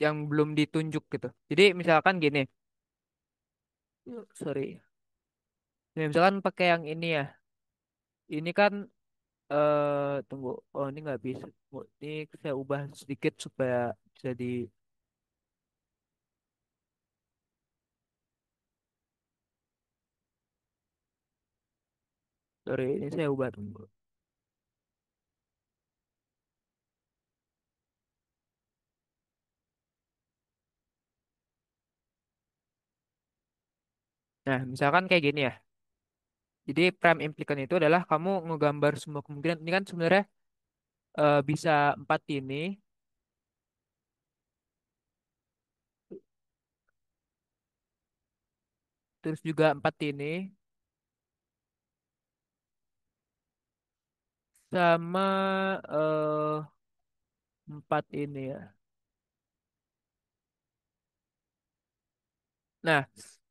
yang belum ditunjuk gitu. Jadi misalkan gini, sorry. Ya, misalkan pakai yang ini ya. Ini kan tunggu. Oh, ini nggak bisa. Oh, ini saya ubah sedikit supaya bisa di. Sorry, ini saya ubah tunggu. Nah, misalkan kayak gini ya. Jadi prime implicant itu adalah kamu ngegambar semua kemungkinan. Ini kan sebenarnya bisa empat ini, terus juga empat ini, sama empat ini ya. Nah,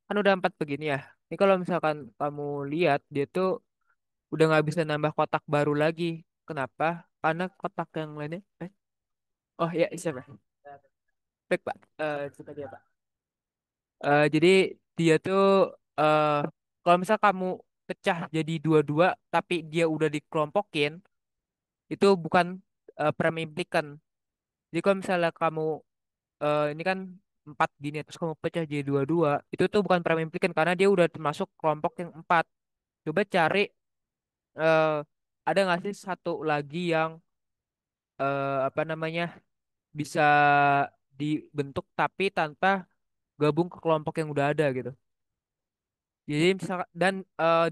kan udah empat begini ya. Ini kalau misalkan kamu lihat dia tuh udah nggak bisa nambah kotak baru lagi. Kenapa? Karena kotak yang lainnya. Oh ya, siapa? Baik, Pak. Coba dia, Pak. Jadi dia tuh eh kalau misal kamu pecah jadi dua-dua, tapi dia udah dikelompokin, itu bukan prime implikan. Jadi kalau misalnya kamu ini kan empat gini, terus kamu pecah jadi dua-dua, itu tuh bukan prime implikan karena dia udah termasuk kelompok yang empat. Coba cari eh ada nggak sih satu lagi yang apa namanya bisa dibentuk tapi tanpa gabung ke kelompok yang udah ada gitu. Jadi misalkan dan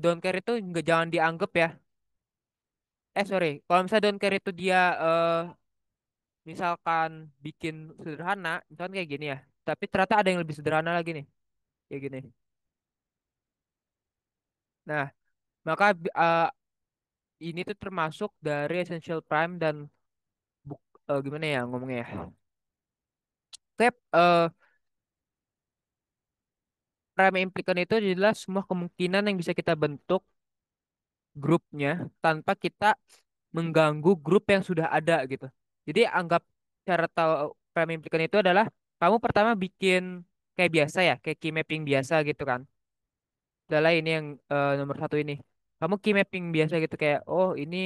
don't care itu nggak jangan dianggap ya. Sorry, kalau misalnya don't care itu dia misalkan bikin sederhana, misalkan kayak gini ya. Tapi ternyata ada yang lebih sederhana lagi nih, kayak gini. Nah, maka ini tuh termasuk dari essential prime dan gimana ya ngomongnya ya. Kayak prime implikan itu adalah semua kemungkinan yang bisa kita bentuk grupnya tanpa kita mengganggu grup yang sudah ada gitu. Jadi anggap cara tahu prime implikan itu adalah kamu pertama bikin kayak biasa ya, kayak key mapping biasa gitu kan. Adalah ini yang nomor satu ini. Kamu key mapping biasa gitu kayak, oh ini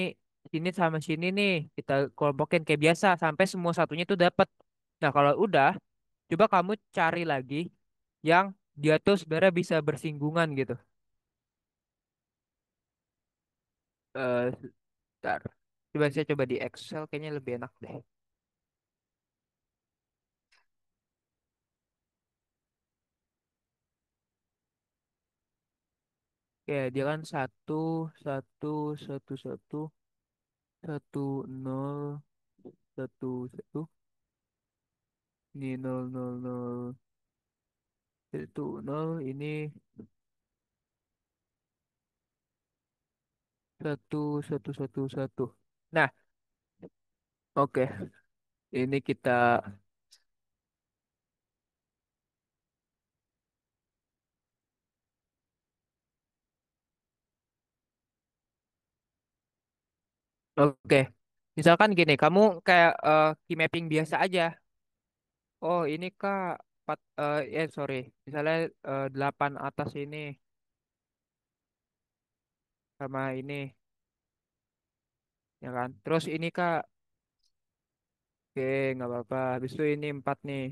sama sini nih kita kelompokin kayak biasa sampai semua satunya itu dapat. Nah kalau udah, coba kamu cari lagi yang dia tuh sebenarnya bisa bersinggungan gitu. Eh, Bentar. Coba saya coba di Excel kayaknya lebih enak deh. Oke, dia kan satu, satu, satu, satu, satu, nol, satu, satu, ini nol, nol, nol, satu, nol, ini satu, satu, satu, satu. Nah, oke, ini kita, oke. Misalkan gini, kamu kayak key mapping biasa aja. Oh, ini kak, sorry. Misalnya 8 atas ini sama ini, ya kan? Terus ini kak, oke, nggak apa-apa. Habis itu ini 4 nih,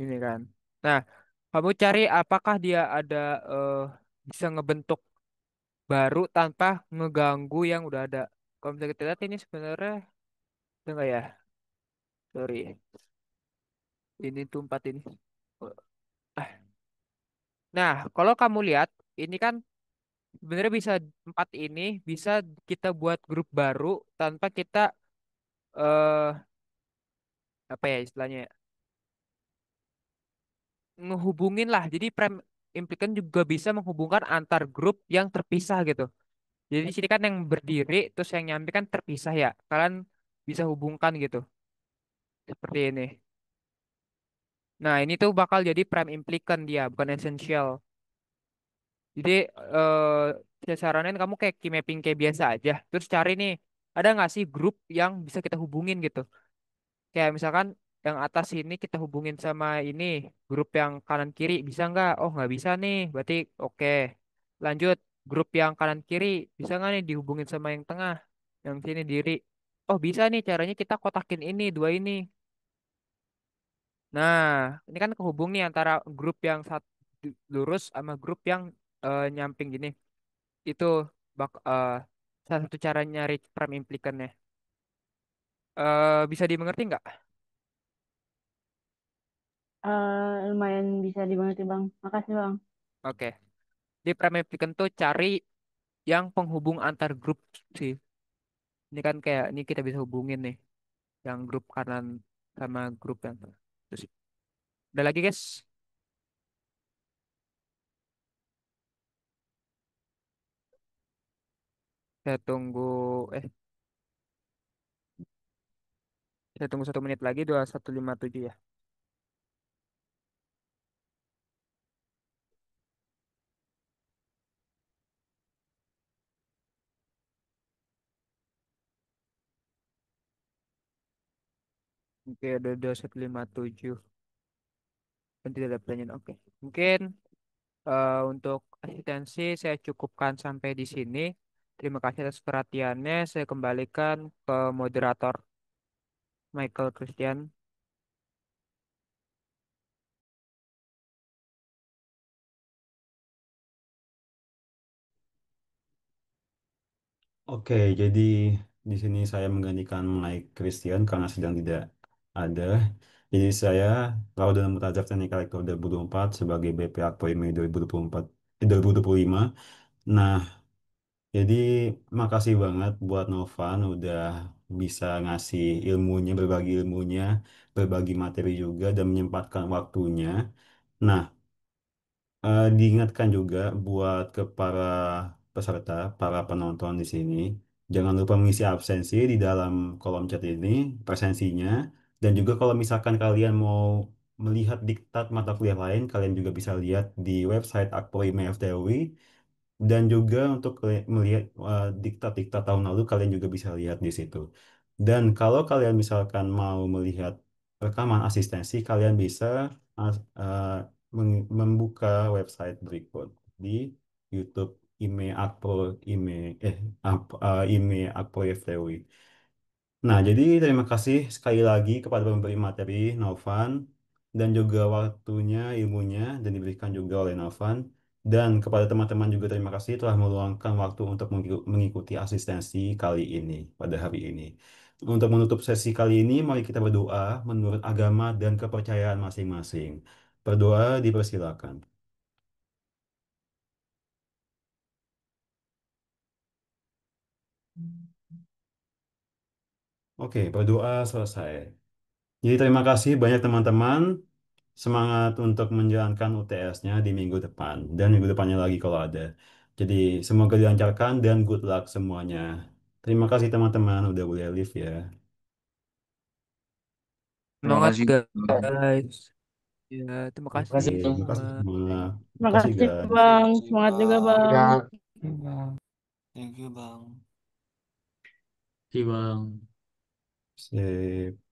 ini kan. Nah, kamu cari apakah dia ada eh, bisa ngebentuk baru tanpa ngeganggu yang udah ada. Kalau misalnya kita lihat ini sebenarnya ada nggak ya? Sorry, ini tuh 4 ini. Oh, ah. Nah, kalau kamu lihat ini kan sebenarnya bisa 4 ini bisa kita buat grup baru tanpa kita eh apa ya istilahnya ya, ngehubungin lah. Jadi implikan juga bisa menghubungkan antar grup yang terpisah gitu. Jadi di sini kan yang berdiri terus yang nyampe kan terpisah ya. Kalian bisa hubungkan gitu. Seperti ini. Nah, ini tuh bakal jadi prime implicant dia, bukan essential. Jadi saya saranin kamu kayak key mapping kayak biasa aja. Terus cari nih, ada nggak sih grup yang bisa kita hubungin gitu. Kayak misalkan yang atas ini kita hubungin sama ini, grup yang kanan kiri bisa nggak? Oh nggak bisa nih, berarti oke. Lanjut, grup yang kanan kiri bisa nggak nih dihubungin sama yang tengah, yang sini diri. Oh bisa nih, caranya kita kotakin ini, dua ini. Nah, ini kan kehubung nih antara grup yang satu lurus sama grup yang nyamping gini. Itu salah satu cara nyari prime implikannya. Bisa dimengerti nggak? Lumayan bisa dimengerti Bang. Makasih Bang. Oke. Di prime implikan tuh cari yang penghubung antar grup sih. Ini kan kayak ini kita bisa hubungin nih, yang grup kanan sama grup yang terus. Ada lagi guys? Saya tunggu eh saya tunggu 1 menit lagi 2157 ya. Oke, ada 2157 dan tidak ada pertanyaan. Oke. Mungkin untuk asistensi saya cukupkan sampai di sini. Terima kasih atas perhatiannya. Saya kembalikan ke moderator Michael Christian. Oke, jadi di sini saya menggantikan Mike Christian karena sedang tidak ada. Jadi saya Laudem dalam Mutazaf Teknik Elektro 2024 sebagai BP Akpol Mei 2024, 2025. Nah, jadi makasih banget buat Novan udah bisa ngasih ilmunya, berbagi ilmunya, berbagi materi juga dan menyempatkan waktunya. Nah, diingatkan juga buat ke para peserta, para penonton di sini, jangan lupa mengisi absensi di dalam kolom chat ini, presensinya, dan juga kalau misalkan kalian mau melihat diktat mata kuliah lain, kalian juga bisa lihat di website Akpol FTUI, dan juga untuk melihat diktat-diktat tahun lalu, kalian juga bisa lihat di situ. Dan kalau kalian misalkan mau melihat rekaman asistensi, kalian bisa membuka website berikut di YouTube IME Akpol IME IME Akpol FTUI. Nah, jadi terima kasih sekali lagi kepada pemberi materi Novan dan juga waktunya, ilmunya dan diberikan juga oleh Novan. Dan kepada teman-teman juga terima kasih telah meluangkan waktu untuk mengikuti asistensi kali ini, pada hari ini. Untuk menutup sesi kali ini, mari kita berdoa menurut agama dan kepercayaan masing-masing. Berdoa dipersilakan. Oke, berdoa selesai. Jadi terima kasih banyak teman-teman. Semangat untuk menjalankan UTS-nya di minggu depan dan minggu depannya lagi kalau ada. Jadi semoga dilancarkan dan good luck semuanya. Terima kasih teman-teman udah boleh live ya. Terima Semangat kasih. guys. Ya, terima Terima kasih kasih. Oke, terima semua. kasih semua. Terima Terima kasih kasih guys. Bang. Kasih, Semangat juga Bang. Bang. Udah, Oke, Bang. Thank you, Bang. sih Bang. Sip.